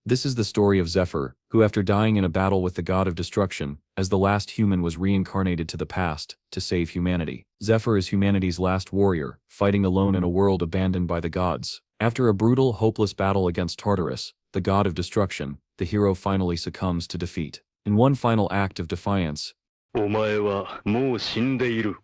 This is the story of Zephyr, who after dying in a battle with the god of destruction, as the last human was reincarnated to the past, to save humanity. Zephyr is humanity's last warrior, fighting alone in a world abandoned by the gods. After a brutal, hopeless battle against Tartarus, the god of destruction, the hero finally succumbs to defeat. In one final act of defiance, お前はもう死んでいる。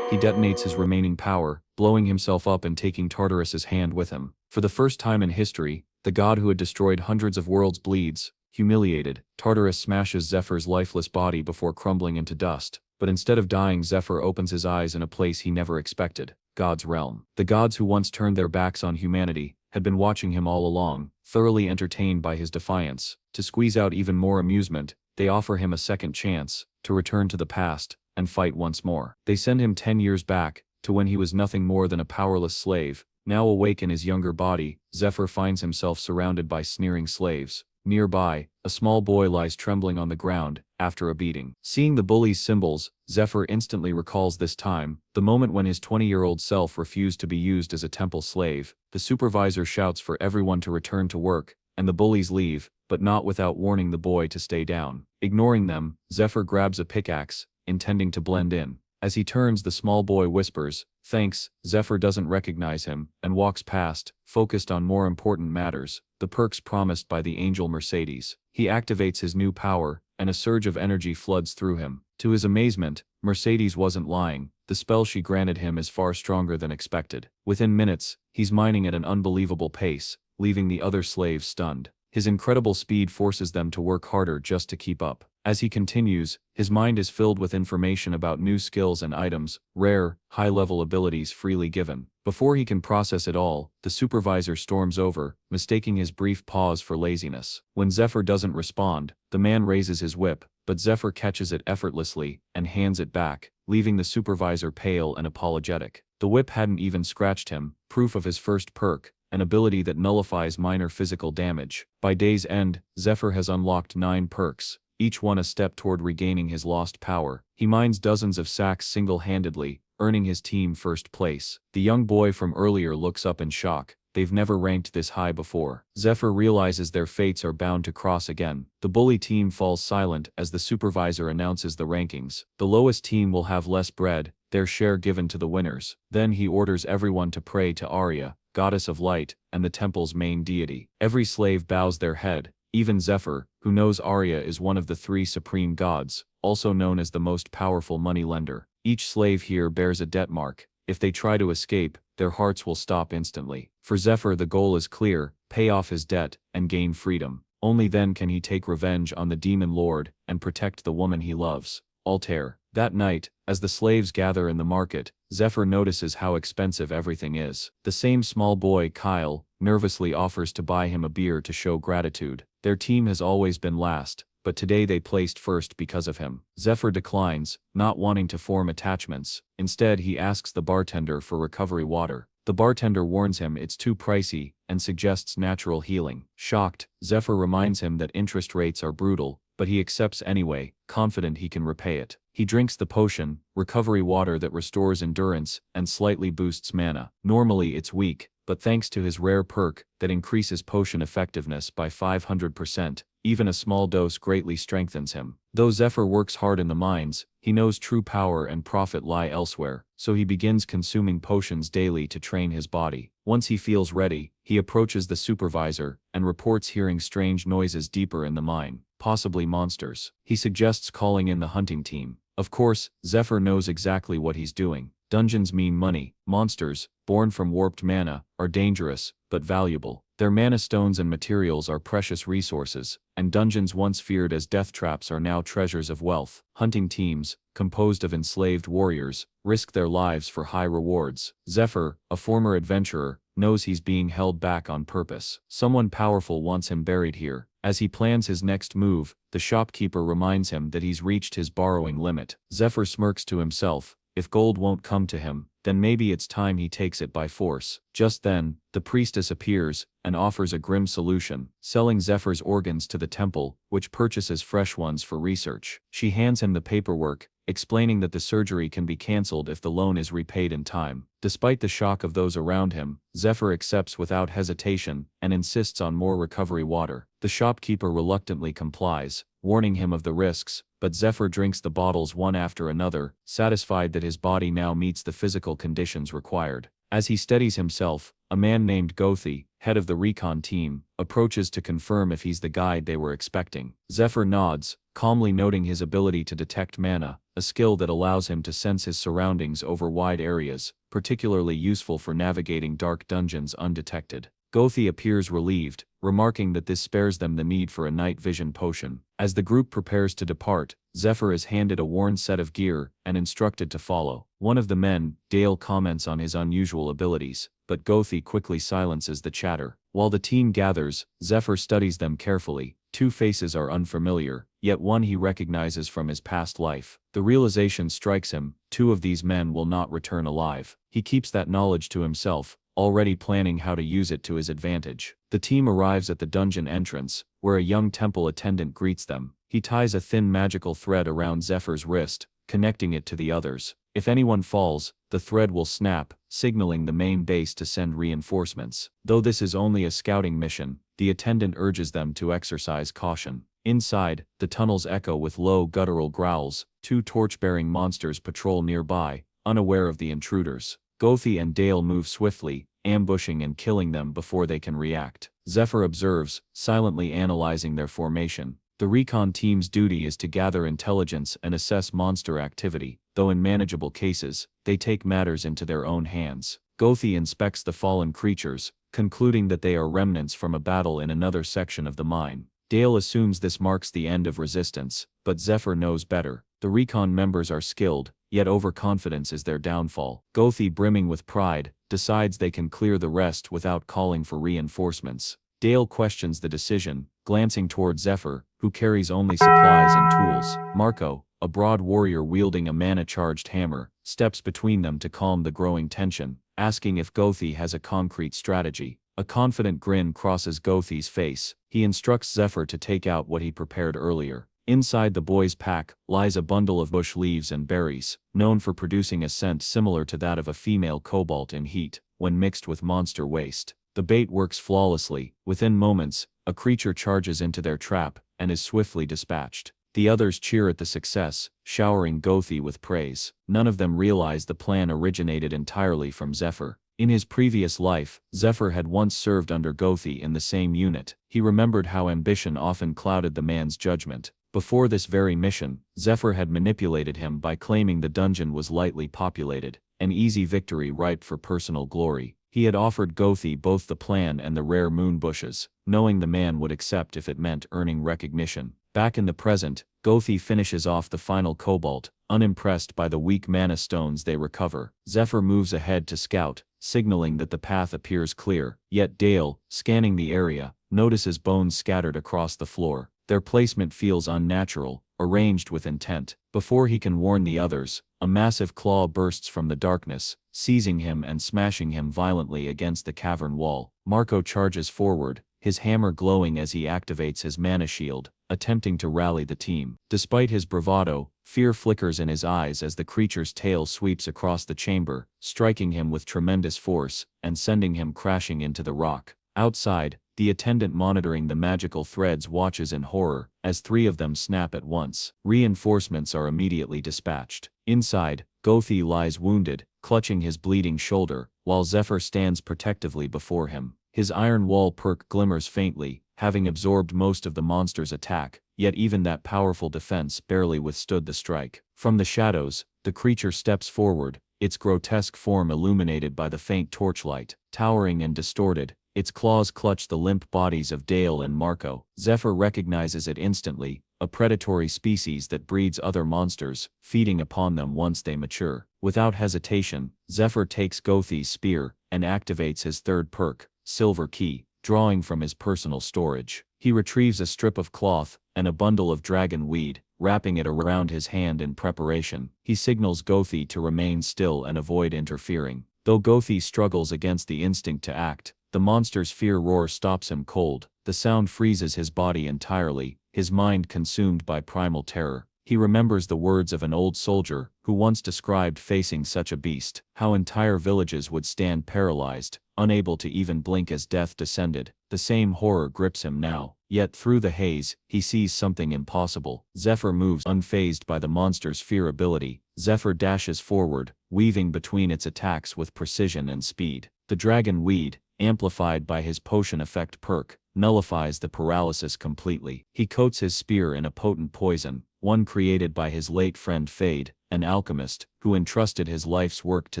he detonates his remaining power, blowing himself up and taking Tartarus's hand with him. For the first time in history, the god who had destroyed hundreds of worlds bleeds. Humiliated, Tartarus smashes Zephyr's lifeless body before crumbling into dust. But instead of dying, Zephyr opens his eyes in a place he never expected, God's realm. The gods who once turned their backs on humanity had been watching him all along, thoroughly entertained by his defiance. To squeeze out even more amusement, they offer him a second chance, to return to the past, and fight once more. They send him 10 years back, to when he was nothing more than a powerless slave. Now awake in his younger body, Zephyr finds himself surrounded by sneering slaves. Nearby, a small boy lies trembling on the ground, after a beating. Seeing the bully's symbols, Zephyr instantly recalls this time, the moment when his 20-year-old self refused to be used as a temple slave. The supervisor shouts for everyone to return to work, and the bullies leave, but not without warning the boy to stay down. Ignoring them, Zephyr grabs a pickaxe, intending to blend in. As he turns, the small boy whispers, "Thanks." Zephyr doesn't recognize him, and walks past, focused on more important matters, the perks promised by the angel Mercedes. He activates his new power, and a surge of energy floods through him. To his amazement, Mercedes wasn't lying. The spell she granted him is far stronger than expected. Within minutes, he's mining at an unbelievable pace, leaving the other slaves stunned. His incredible speed forces them to work harder just to keep up. As he continues, his mind is filled with information about new skills and items, rare, high-level abilities freely given. Before he can process it all, the supervisor storms over, mistaking his brief pause for laziness. When Zephyr doesn't respond, the man raises his whip, but Zephyr catches it effortlessly and hands it back, leaving the supervisor pale and apologetic. The whip hadn't even scratched him, proof of his first perk, an ability that nullifies minor physical damage. By day's end, Zephyr has unlocked 9 perks, each one a step toward regaining his lost power. He mines dozens of sacks single-handedly, earning his team first place. The young boy from earlier looks up in shock. They've never ranked this high before. Zephyr realizes their fates are bound to cross again. The bully team falls silent as the supervisor announces the rankings. The lowest team will have less bread, their share given to the winners. Then he orders everyone to pray to Arya, goddess of light, and the temple's main deity. Every slave bows their head, even Zephyr, who knows Arya is one of the 3 supreme gods, also known as the most powerful money-lender. Each slave here bears a debt mark. If they try to escape, their hearts will stop instantly. For Zephyr, the goal is clear: pay off his debt and gain freedom. Only then can he take revenge on the demon lord and protect the woman he loves. Altair. That night, as the slaves gather in the market, Zephyr notices how expensive everything is. The same small boy, Kyle, nervously offers to buy him a beer to show gratitude. Their team has always been last, but today they placed first because of him. Zephyr declines, not wanting to form attachments. Instead, he asks the bartender for recovery water. The bartender warns him it's too pricey and suggests natural healing. Shocked, Zephyr reminds him that interest rates are brutal, but he accepts anyway, confident he can repay it. He drinks the potion, recovery water that restores endurance and slightly boosts mana. Normally it's weak, but thanks to his rare perk that increases potion effectiveness by 500%, even a small dose greatly strengthens him. Though Zephyr works hard in the mines, he knows true power and profit lie elsewhere, so he begins consuming potions daily to train his body. Once he feels ready, he approaches the supervisor and reports hearing strange noises deeper in the mine, possibly monsters. He suggests calling in the hunting team. Of course, Zephyr knows exactly what he's doing. Dungeons mean money. Monsters, born from warped mana, are dangerous, but valuable. Their mana stones and materials are precious resources, and dungeons once feared as death traps are now treasures of wealth. Hunting teams, composed of enslaved warriors, risk their lives for high rewards. Zephyr, a former adventurer, knows he's being held back on purpose. Someone powerful wants him buried here. As he plans his next move, the shopkeeper reminds him that he's reached his borrowing limit. Zephyr smirks to himself. If gold won't come to him, then maybe it's time he takes it by force. Just then, the priestess appears and offers a grim solution, selling Zephyr's organs to the temple, which purchases fresh ones for research. She hands him the paperwork, explaining that the surgery can be cancelled if the loan is repaid in time. Despite the shock of those around him, Zephyr accepts without hesitation and insists on more recovery water. The shopkeeper reluctantly complies, warning him of the risks, but Zephyr drinks the bottles one after another, satisfied that his body now meets the physical conditions required. As he steadies himself, a man named Gothi, head of the recon team, approaches to confirm if he's the guide they were expecting. Zephyr nods, calmly noting his ability to detect mana, a skill that allows him to sense his surroundings over wide areas, particularly useful for navigating dark dungeons undetected. Gothi appears relieved, remarking that this spares them the need for a night vision potion. As the group prepares to depart, Zephyr is handed a worn set of gear and instructed to follow. One of the men, Dale, comments on his unusual abilities, but Gothi quickly silences the chatter. While the team gathers, Zephyr studies them carefully. Two faces are unfamiliar, yet one he recognizes from his past life. The realization strikes him: two of these men will not return alive. He keeps that knowledge to himself, already planning how to use it to his advantage. The team arrives at the dungeon entrance, where a young temple attendant greets them. He ties a thin magical thread around Zephyr's wrist, connecting it to the others. If anyone falls, the thread will snap, signaling the main base to send reinforcements. Though this is only a scouting mission, the attendant urges them to exercise caution. Inside, the tunnels echo with low guttural growls. Two torch-bearing monsters patrol nearby, unaware of the intruders. Gothi and Dale move swiftly, ambushing and killing them before they can react. Zephyr observes, silently analyzing their formation. The recon team's duty is to gather intelligence and assess monster activity, though in manageable cases, they take matters into their own hands. Gothi inspects the fallen creatures, concluding that they are remnants from a battle in another section of the mine. Dale assumes this marks the end of resistance, but Zephyr knows better. The recon members are skilled, yet overconfidence is their downfall. Gothi, brimming with pride, decides they can clear the rest without calling for reinforcements. Dale questions the decision, glancing toward Zephyr, who carries only supplies and tools. Marco, a broad warrior wielding a mana-charged hammer, steps between them to calm the growing tension, asking if Gothi has a concrete strategy. A confident grin crosses Gothi's face. He instructs Zephyr to take out what he prepared earlier. Inside the boy's pack lies a bundle of bush leaves and berries, known for producing a scent similar to that of a female cobalt in heat, when mixed with monster waste. The bait works flawlessly. Within moments, a creature charges into their trap and is swiftly dispatched. The others cheer at the success, showering Gothi with praise. None of them realize the plan originated entirely from Zephyr. In his previous life, Zephyr had once served under Gothi in the same unit. He remembered how ambition often clouded the man's judgment. Before this very mission, Zephyr had manipulated him by claiming the dungeon was lightly populated, an easy victory ripe for personal glory. He had offered Gothi both the plan and the rare moon bushes, knowing the man would accept if it meant earning recognition. Back in the present, Gothi finishes off the final cobalt, unimpressed by the weak mana stones they recover. Zephyr moves ahead to scout, signaling that the path appears clear. Yet Dale, scanning the area, notices bones scattered across the floor. Their placement feels unnatural, arranged with intent. Before he can warn the others, a massive claw bursts from the darkness, seizing him and smashing him violently against the cavern wall. Marco charges forward, his hammer glowing as he activates his mana shield, attempting to rally the team. Despite his bravado, fear flickers in his eyes as the creature's tail sweeps across the chamber, striking him with tremendous force and sending him crashing into the rock. Outside, the attendant monitoring the magical threads watches in horror as three of them snap at once. Reinforcements are immediately dispatched. Inside, Gothi lies wounded, clutching his bleeding shoulder, while Zephyr stands protectively before him. His iron wall perk glimmers faintly, having absorbed most of the monster's attack, yet even that powerful defense barely withstood the strike. From the shadows, the creature steps forward, its grotesque form illuminated by the faint torchlight. Towering and distorted, its claws clutch the limp bodies of Dale and Marco. Zephyr recognizes it instantly, a predatory species that breeds other monsters, feeding upon them once they mature. Without hesitation, Zephyr takes Gothi's spear and activates his third perk, Silver Key, drawing from his personal storage. He retrieves a strip of cloth and a bundle of dragon weed, wrapping it around his hand in preparation. He signals Gothi to remain still and avoid interfering. Though Gothi struggles against the instinct to act, the monster's fear roar stops him cold. The sound freezes his body entirely, his mind consumed by primal terror. He remembers the words of an old soldier who once described facing such a beast, how entire villages would stand paralyzed, unable to even blink as death descended. The same horror grips him now, yet through the haze, he sees something impossible. Zephyr moves unfazed by the monster's fear ability. Zephyr dashes forward, weaving between its attacks with precision and speed. The dragon weed, amplified by his potion effect perk, nullifies the paralysis completely. He coats his spear in a potent poison, one created by his late friend Fade, an alchemist, who entrusted his life's work to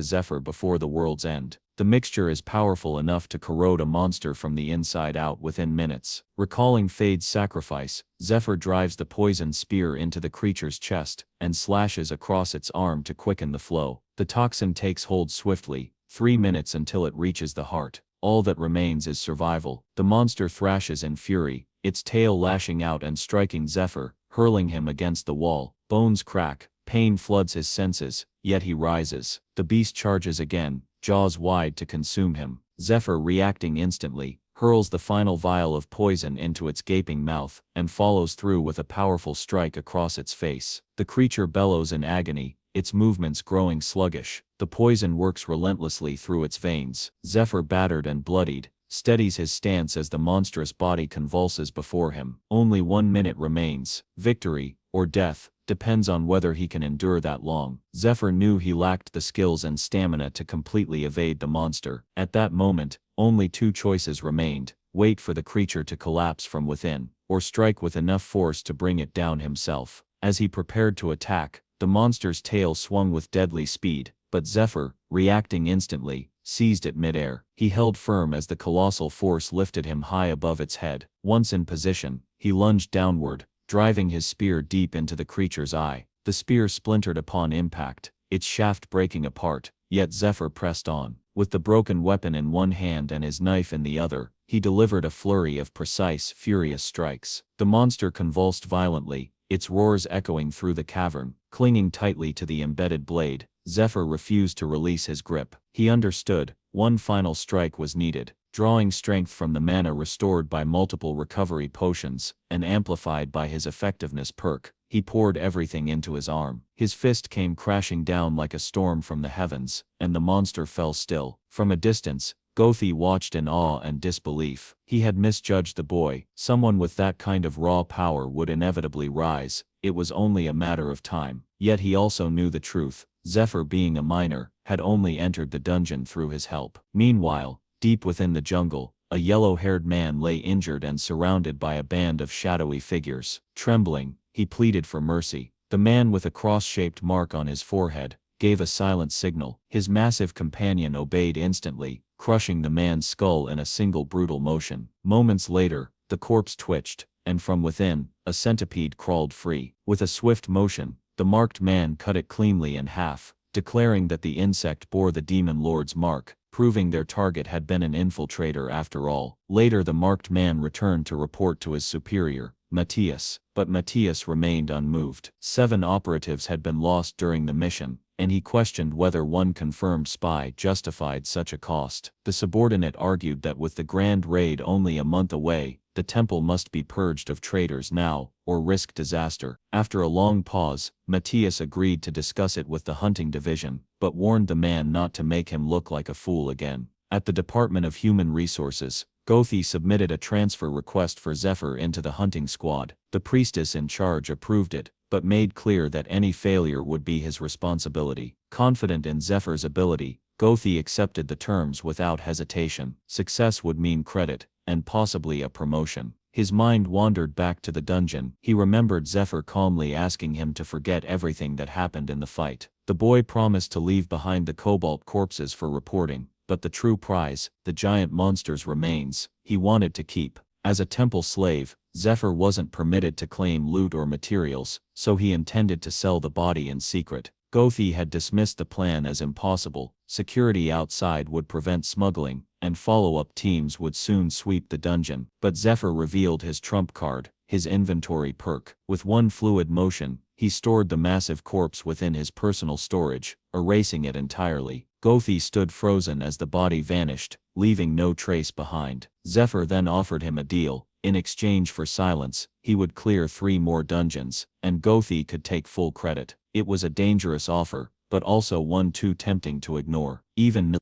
Zephyr before the world's end. The mixture is powerful enough to corrode a monster from the inside out within minutes. Recalling Fade's sacrifice, Zephyr drives the poisoned spear into the creature's chest, and slashes across its arm to quicken the flow. The toxin takes hold swiftly, 3 minutes until it reaches the heart. All that remains is survival. The monster thrashes in fury, its tail lashing out and striking Zephyr, hurling him against the wall. Bones crack, pain floods his senses, yet he rises. The beast charges again, jaws wide to consume him. Zephyr, reacting instantly, hurls the final vial of poison into its gaping mouth, and follows through with a powerful strike across its face. The creature bellows in agony, its movements growing sluggish. The poison works relentlessly through its veins. Zephyr, battered and bloodied, steadies his stance as the monstrous body convulses before him. Only 1 minute remains. Victory, or death, depends on whether he can endure that long. Zephyr knew he lacked the skills and stamina to completely evade the monster. At that moment, only 2 choices remained: wait for the creature to collapse from within, or strike with enough force to bring it down himself. As he prepared to attack, the monster's tail swung with deadly speed, but Zephyr, reacting instantly, seized it midair. He held firm as the colossal force lifted him high above its head. Once in position, he lunged downward, driving his spear deep into the creature's eye. The spear splintered upon impact, its shaft breaking apart, yet Zephyr pressed on. With the broken weapon in one hand and his knife in the other, he delivered a flurry of precise, furious strikes. The monster convulsed violently, its roars echoing through the cavern. Clinging tightly to the embedded blade, Zephyr refused to release his grip. He understood, one final strike was needed. Drawing strength from the mana restored by multiple recovery potions, and amplified by his effectiveness perk, he poured everything into his arm. His fist came crashing down like a storm from the heavens, and the monster fell still. From a distance, Gothi watched in awe and disbelief. He had misjudged the boy. Someone with that kind of raw power would inevitably rise. It was only a matter of time. Yet he also knew the truth. Zephyr, being a minor, had only entered the dungeon through his help. Meanwhile, deep within the jungle, a yellow-haired man lay injured and surrounded by a band of shadowy figures. Trembling, he pleaded for mercy. The man, with a cross-shaped mark on his forehead, gave a silent signal. His massive companion obeyed instantly, crushing the man's skull in a single brutal motion. Moments later, the corpse twitched, and from within, a centipede crawled free. With a swift motion, the marked man cut it cleanly in half, declaring that the insect bore the demon lord's mark, proving their target had been an infiltrator after all. Later, the marked man returned to report to his superior, Matthias, but Matthias remained unmoved. 7 operatives had been lost during the mission, and he questioned whether one confirmed spy justified such a cost. The subordinate argued that with the grand raid only a month away, the temple must be purged of traitors now, or risk disaster. After a long pause, Matthias agreed to discuss it with the hunting division, but warned the man not to make him look like a fool again. At the Department of Human Resources, Gothi submitted a transfer request for Zephyr into the hunting squad. The priestess in charge approved it, but made clear that any failure would be his responsibility. Confident in Zephyr's ability, Gothi accepted the terms without hesitation. Success would mean credit, and possibly a promotion. His mind wandered back to the dungeon. He remembered Zephyr calmly asking him to forget everything that happened in the fight. The boy promised to leave behind the cobalt corpses for reporting, but the true prize, the giant monster's remains, he wanted to keep. As a temple slave, Zephyr wasn't permitted to claim loot or materials, so he intended to sell the body in secret. Gothi had dismissed the plan as impossible. Security outside would prevent smuggling, and follow-up teams would soon sweep the dungeon. But Zephyr revealed his trump card, his inventory perk. With one fluid motion, he stored the massive corpse within his personal storage, erasing it entirely. Gothi stood frozen as the body vanished, leaving no trace behind. Zephyr then offered him a deal. In exchange for silence, he would clear 3 more dungeons, and Gothi could take full credit. It was a dangerous offer, but also one too tempting to ignore. Even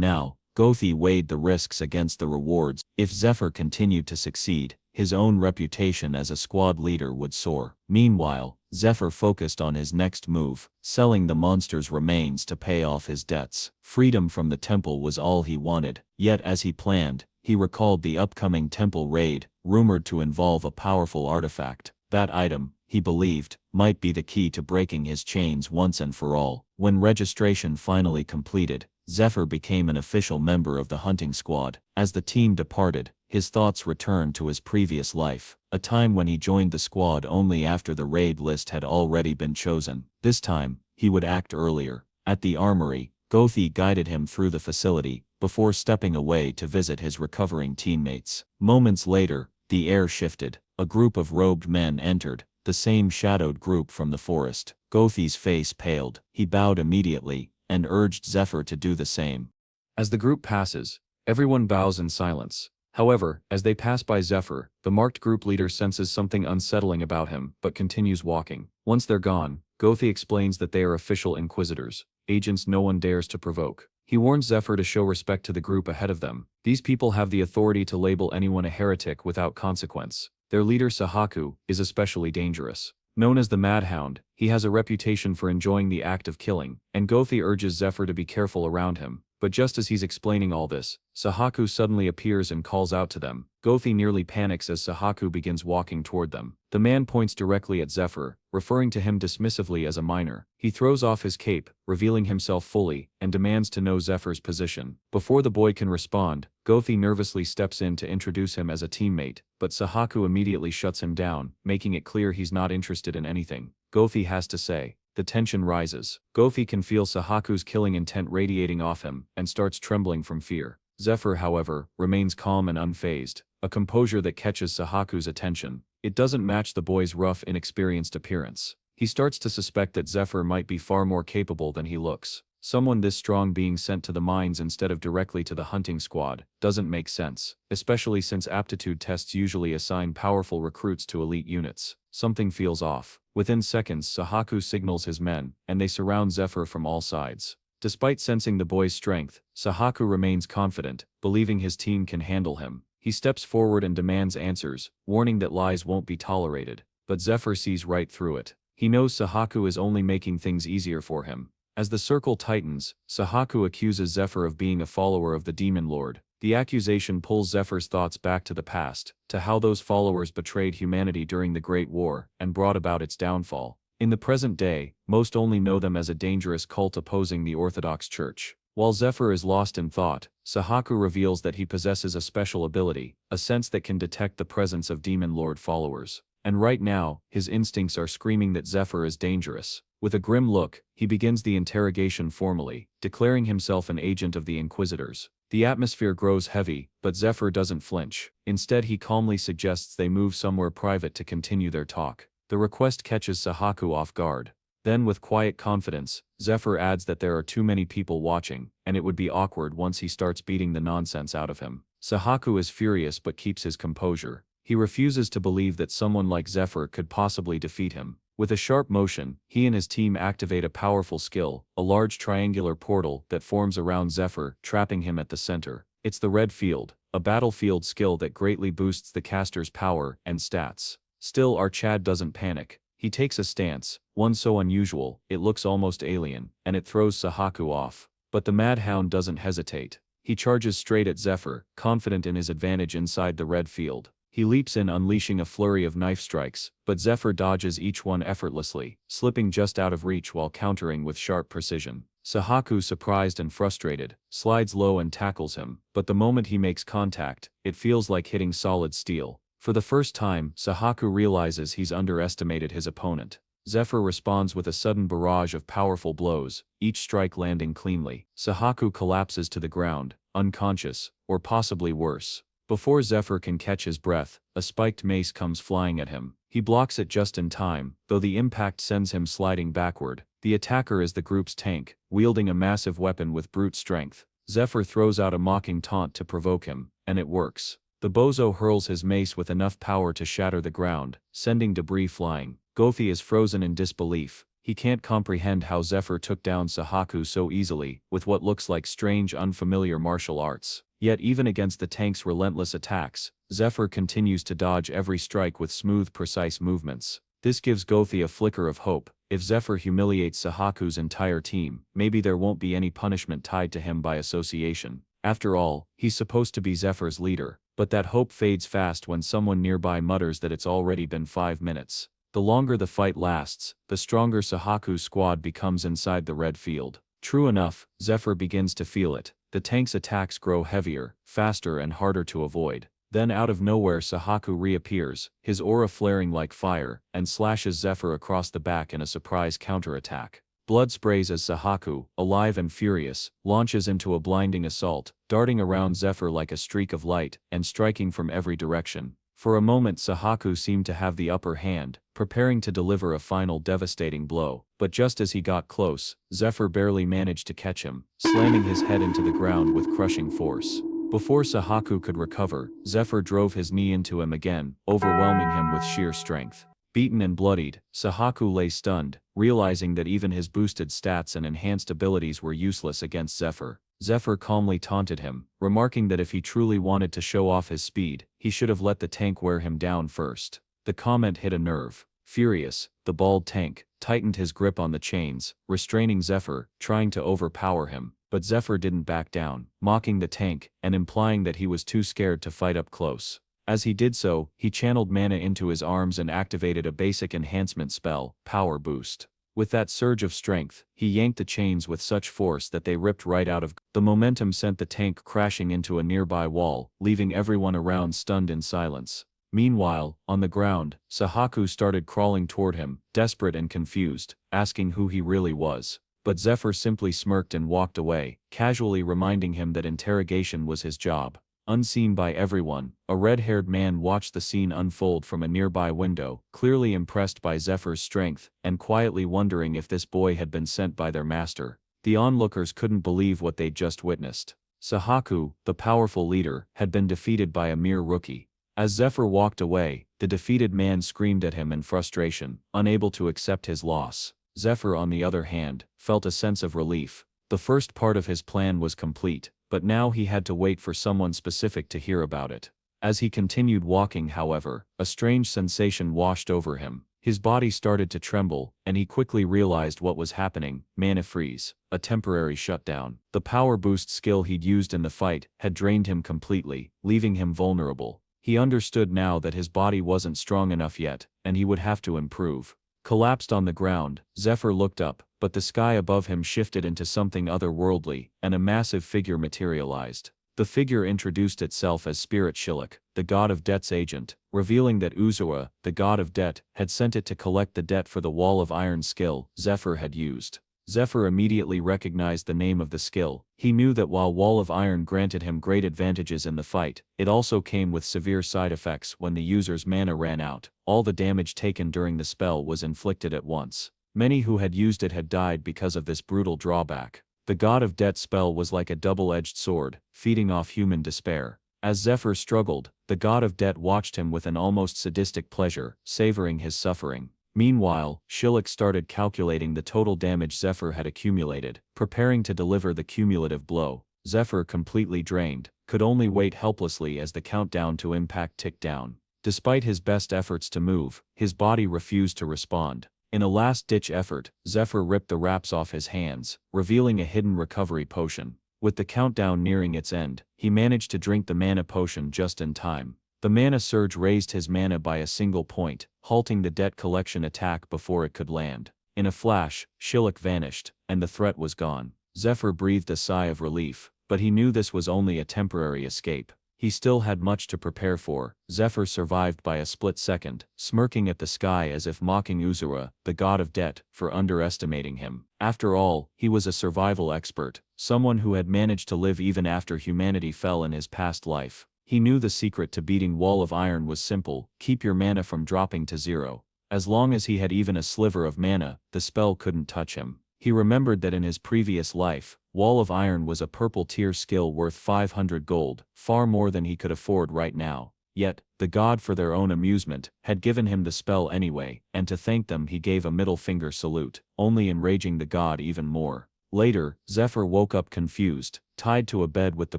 now, Gothi weighed the risks against the rewards. If Zephyr continued to succeed, his own reputation as a squad leader would soar. Meanwhile, Zephyr focused on his next move, selling the monster's remains to pay off his debts. Freedom from the temple was all he wanted, yet as he planned, he recalled the upcoming temple raid, rumored to involve a powerful artifact. That item, he believed, might be the key to breaking his chains once and for all. When registration finally completed, Zephyr became an official member of the hunting squad. As the team departed, his thoughts returned to his previous life, a time when he joined the squad only after the raid list had already been chosen. This time, he would act earlier. At the armory, Gothi guided him through the facility, before stepping away to visit his recovering teammates. Moments later, the air shifted. A group of robed men entered, the same shadowed group from the forest. Gothi's face paled. He bowed immediately, and urged Zephyr to do the same. As the group passes, everyone bows in silence. However, as they pass by Zephyr, the marked group leader senses something unsettling about him, but continues walking. Once they're gone, Gothi explains that they are official inquisitors, agents no one dares to provoke. He warns Zephyr to show respect to the group ahead of them. These people have the authority to label anyone a heretic without consequence. Their leader Sahaku is especially dangerous. Known as the Mad Hound, he has a reputation for enjoying the act of killing, and Gothi urges Zephyr to be careful around him. But just as he's explaining all this, Sahaku suddenly appears and calls out to them. Gothi nearly panics as Sahaku begins walking toward them. The man points directly at Zephyr, referring to him dismissively as a minor. He throws off his cape, revealing himself fully, and demands to know Zephyr's position. Before the boy can respond, Gothi nervously steps in to introduce him as a teammate, but Sahaku immediately shuts him down, making it clear he's not interested in anything Gothi has to say. The tension rises. Gothi can feel Sahaku's killing intent radiating off him, and starts trembling from fear. Zephyr, however, remains calm and unfazed, a composure that catches Sahaku's attention. It doesn't match the boy's rough, inexperienced appearance. He starts to suspect that Zephyr might be far more capable than he looks. Someone this strong being sent to the mines instead of directly to the hunting squad doesn't make sense, especially since aptitude tests usually assign powerful recruits to elite units. Something feels off. Within seconds, Sahaku signals his men, and they surround Zephyr from all sides. Despite sensing the boy's strength, Sahaku remains confident, believing his team can handle him. He steps forward and demands answers, warning that lies won't be tolerated. But Zephyr sees right through it. He knows Sahaku is only making things easier for him. As the circle tightens, Sahaku accuses Zephyr of being a follower of the Demon Lord. The accusation pulls Zephyr's thoughts back to the past, to how those followers betrayed humanity during the Great War and brought about its downfall. In the present day, most only know them as a dangerous cult opposing the Orthodox Church. While Zephyr is lost in thought, Sahaku reveals that he possesses a special ability, a sense that can detect the presence of Demon Lord followers. And right now, his instincts are screaming that Zephyr is dangerous. With a grim look, he begins the interrogation formally, declaring himself an agent of the Inquisitors. The atmosphere grows heavy, but Zephyr doesn't flinch. Instead, he calmly suggests they move somewhere private to continue their talk. The request catches Sahaku off guard. Then, with quiet confidence, Zephyr adds that there are too many people watching, and it would be awkward once he starts beating the nonsense out of him. Sahaku is furious but keeps his composure. He refuses to believe that someone like Zephyr could possibly defeat him. With a sharp motion, he and his team activate a powerful skill, a large triangular portal that forms around Zephyr, trapping him at the center. It's the Red Field, a battlefield skill that greatly boosts the caster's power and stats. Still, our Chad doesn't panic. He takes a stance, one so unusual, it looks almost alien, and it throws Sahaku off. But the Mad Hound doesn't hesitate. He charges straight at Zephyr, confident in his advantage inside the Red Field. He leaps in, unleashing a flurry of knife strikes, but Zephyr dodges each one effortlessly, slipping just out of reach while countering with sharp precision. Sahaku, surprised and frustrated, slides low and tackles him, but the moment he makes contact, it feels like hitting solid steel. For the first time, Sahaku realizes he's underestimated his opponent. Zephyr responds with a sudden barrage of powerful blows, each strike landing cleanly. Sahaku collapses to the ground, unconscious, or possibly worse. Before Zephyr can catch his breath, a spiked mace comes flying at him. He blocks it just in time, though the impact sends him sliding backward. The attacker is the group's tank, wielding a massive weapon with brute strength. Zephyr throws out a mocking taunt to provoke him, and it works. The bozo hurls his mace with enough power to shatter the ground, sending debris flying. Gothi is frozen in disbelief. He can't comprehend how Zephyr took down Sahaku so easily, with what looks like strange unfamiliar martial arts. Yet even against the tank's relentless attacks, Zephyr continues to dodge every strike with smooth, precise movements. This gives Gothi a flicker of hope. If Zephyr humiliates Sahaku's entire team, maybe there won't be any punishment tied to him by association. After all, he's supposed to be Zephyr's leader. But that hope fades fast when someone nearby mutters that it's already been 5 minutes. The longer the fight lasts, the stronger Sahaku's squad becomes inside the red field. True enough, Zephyr begins to feel it. The tank's attacks grow heavier, faster and harder to avoid. Then out of nowhere Sahaku reappears, his aura flaring like fire, and slashes Zephyr across the back in a surprise counterattack. Blood sprays as Sahaku, alive and furious, launches into a blinding assault, darting around Zephyr like a streak of light, and striking from every direction. For a moment Sahaku seemed to have the upper hand, preparing to deliver a final devastating blow, but just as he got close, Zephyr barely managed to catch him, slamming his head into the ground with crushing force. Before Sahaku could recover, Zephyr drove his knee into him again, overwhelming him with sheer strength. Beaten and bloodied, Sahaku lay stunned, realizing that even his boosted stats and enhanced abilities were useless against Zephyr. Zephyr calmly taunted him, remarking that if he truly wanted to show off his speed, he should have let the tank wear him down first. The comment hit a nerve. Furious, the bald tank tightened his grip on the chains, restraining Zephyr, trying to overpower him. But Zephyr didn't back down, mocking the tank, and implying that he was too scared to fight up close. As he did so, he channeled mana into his arms and activated a basic enhancement spell, Power Boost. With that surge of strength, he yanked the chains with such force that they ripped right out of. The momentum sent the tank crashing into a nearby wall, leaving everyone around stunned in silence. Meanwhile, on the ground, Sahaku started crawling toward him, desperate and confused, asking who he really was. But Zephyr simply smirked and walked away, casually reminding him that interrogation was his job. Unseen by everyone, a red-haired man watched the scene unfold from a nearby window, clearly impressed by Zephyr's strength, and quietly wondering if this boy had been sent by their master. The onlookers couldn't believe what they'd just witnessed. Sahaku, the powerful leader, had been defeated by a mere rookie. As Zephyr walked away, the defeated man screamed at him in frustration, unable to accept his loss. Zephyr, on the other hand, felt a sense of relief. The first part of his plan was complete, but now he had to wait for someone specific to hear about it. As he continued walking, however, a strange sensation washed over him. His body started to tremble, and he quickly realized what was happening: mana freeze, a temporary shutdown. The power boost skill he'd used in the fight had drained him completely, leaving him vulnerable. He understood now that his body wasn't strong enough yet, and he would have to improve. Collapsed on the ground, Zephyr looked up, but the sky above him shifted into something otherworldly, and a massive figure materialized. The figure introduced itself as Spirit Shilak, the god of debt's agent, revealing that Uzua, the god of debt, had sent it to collect the debt for the Wall of Iron skill Zephyr had used. Zephyr immediately recognized the name of the skill. He knew that while Wall of Iron granted him great advantages in the fight, it also came with severe side effects when the user's mana ran out. All the damage taken during the spell was inflicted at once. Many who had used it had died because of this brutal drawback. The God of Debt spell was like a double-edged sword, feeding off human despair. As Zephyr struggled, the God of Debt watched him with an almost sadistic pleasure, savoring his suffering. Meanwhile, Shilak started calculating the total damage Zephyr had accumulated, preparing to deliver the cumulative blow. Zephyr, completely drained, could only wait helplessly as the countdown to impact ticked down. Despite his best efforts to move, his body refused to respond. In a last-ditch effort, Zephyr ripped the wraps off his hands, revealing a hidden recovery potion. With the countdown nearing its end, he managed to drink the mana potion just in time. The mana surge raised his mana by a single point, halting the debt collection attack before it could land. In a flash, Shilak vanished, and the threat was gone. Zephyr breathed a sigh of relief, but he knew this was only a temporary escape. He still had much to prepare for. Zephyr survived by a split second, smirking at the sky as if mocking Uzura, the god of debt, for underestimating him. After all, he was a survival expert, someone who had managed to live even after humanity fell in his past life. He knew the secret to beating Wall of Iron was simple: keep your mana from dropping to zero. As long as he had even a sliver of mana, the spell couldn't touch him. He remembered that in his previous life, Wall of Iron was a purple tier skill worth 500 gold, far more than he could afford right now. Yet, the god for their own amusement, had given him the spell anyway, and to thank them he gave a middle finger salute, only enraging the god even more. Later, Zephyr woke up confused, tied to a bed with the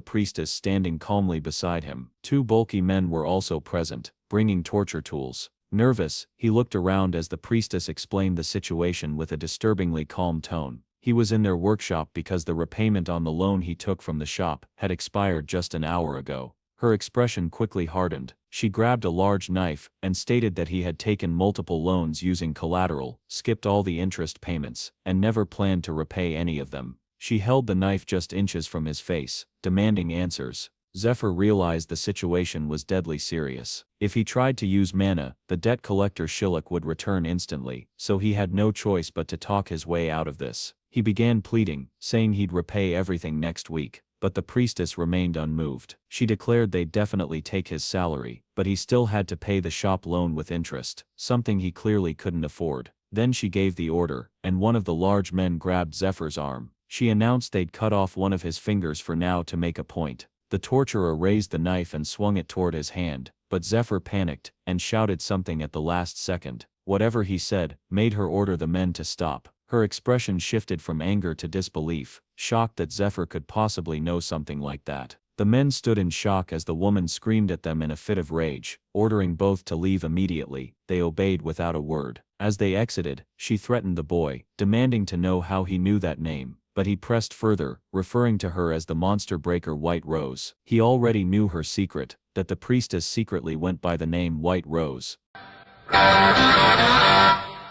priestess standing calmly beside him. Two bulky men were also present, bringing torture tools. Nervous, he looked around as the priestess explained the situation with a disturbingly calm tone. He was in their workshop because the repayment on the loan he took from the shop had expired just an hour ago. Her expression quickly hardened. She grabbed a large knife and stated that he had taken multiple loans using collateral, skipped all the interest payments, and never planned to repay any of them. She held the knife just inches from his face, demanding answers. Zephyr realized the situation was deadly serious. If he tried to use mana, the debt collector Shiluk would return instantly, so he had no choice but to talk his way out of this. He began pleading, saying he'd repay everything next week. But the priestess remained unmoved. She declared they'd definitely take his salary, but he still had to pay the shop loan with interest, something he clearly couldn't afford. Then she gave the order, and one of the large men grabbed Zephyr's arm. She announced they'd cut off one of his fingers for now to make a point. The torturer raised the knife and swung it toward his hand, but Zephyr panicked and shouted something at the last second. Whatever he said made her order the men to stop. Her expression shifted from anger to disbelief, shocked that Zephyr could possibly know something like that. The men stood in shock as the woman screamed at them in a fit of rage, ordering both to leave immediately. They obeyed without a word. As they exited, she threatened the boy, demanding to know how he knew that name, but he pressed further, referring to her as the monster breaker White Rose. He already knew her secret, that the priestess secretly went by the name White Rose,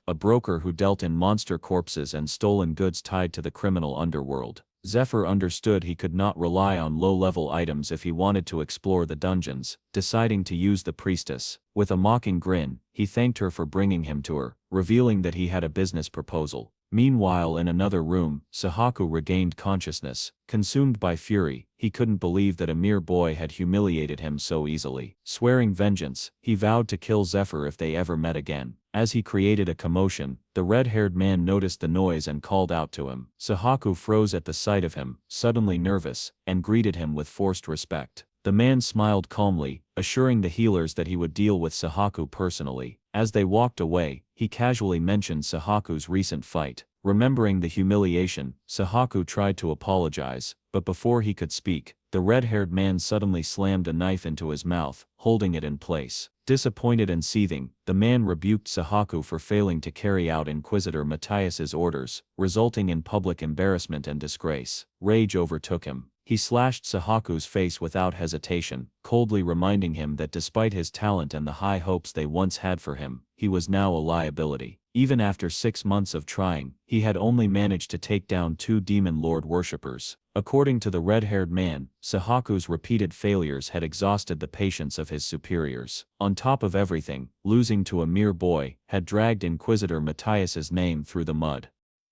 a broker who dealt in monster corpses and stolen goods tied to the criminal underworld. Zephyr understood he could not rely on low-level items if he wanted to explore the dungeons, deciding to use the priestess. With a mocking grin, he thanked her for bringing him to her, revealing that he had a business proposal. Meanwhile, in another room, Sahaku regained consciousness. Consumed by fury, he couldn't believe that a mere boy had humiliated him so easily. Swearing vengeance, he vowed to kill Zephyr if they ever met again. As he created a commotion, the red-haired man noticed the noise and called out to him. Sahaku froze at the sight of him, suddenly nervous, and greeted him with forced respect. The man smiled calmly, assuring the healers that he would deal with Sahaku personally. As they walked away, he casually mentioned Sahaku's recent fight. Remembering the humiliation, Sahaku tried to apologize, but before he could speak, the red-haired man suddenly slammed a knife into his mouth, holding it in place. Disappointed and seething, the man rebuked Sahaku for failing to carry out Inquisitor Matthias's orders, resulting in public embarrassment and disgrace. Rage overtook him. He slashed Sahaku's face without hesitation, coldly reminding him that despite his talent and the high hopes they once had for him, he was now a liability. Even after 6 months of trying, he had only managed to take down 2 demon lord worshippers. According to the red-haired man, Sahaku's repeated failures had exhausted the patience of his superiors. On top of everything, losing to a mere boy had dragged Inquisitor Matthias's name through the mud.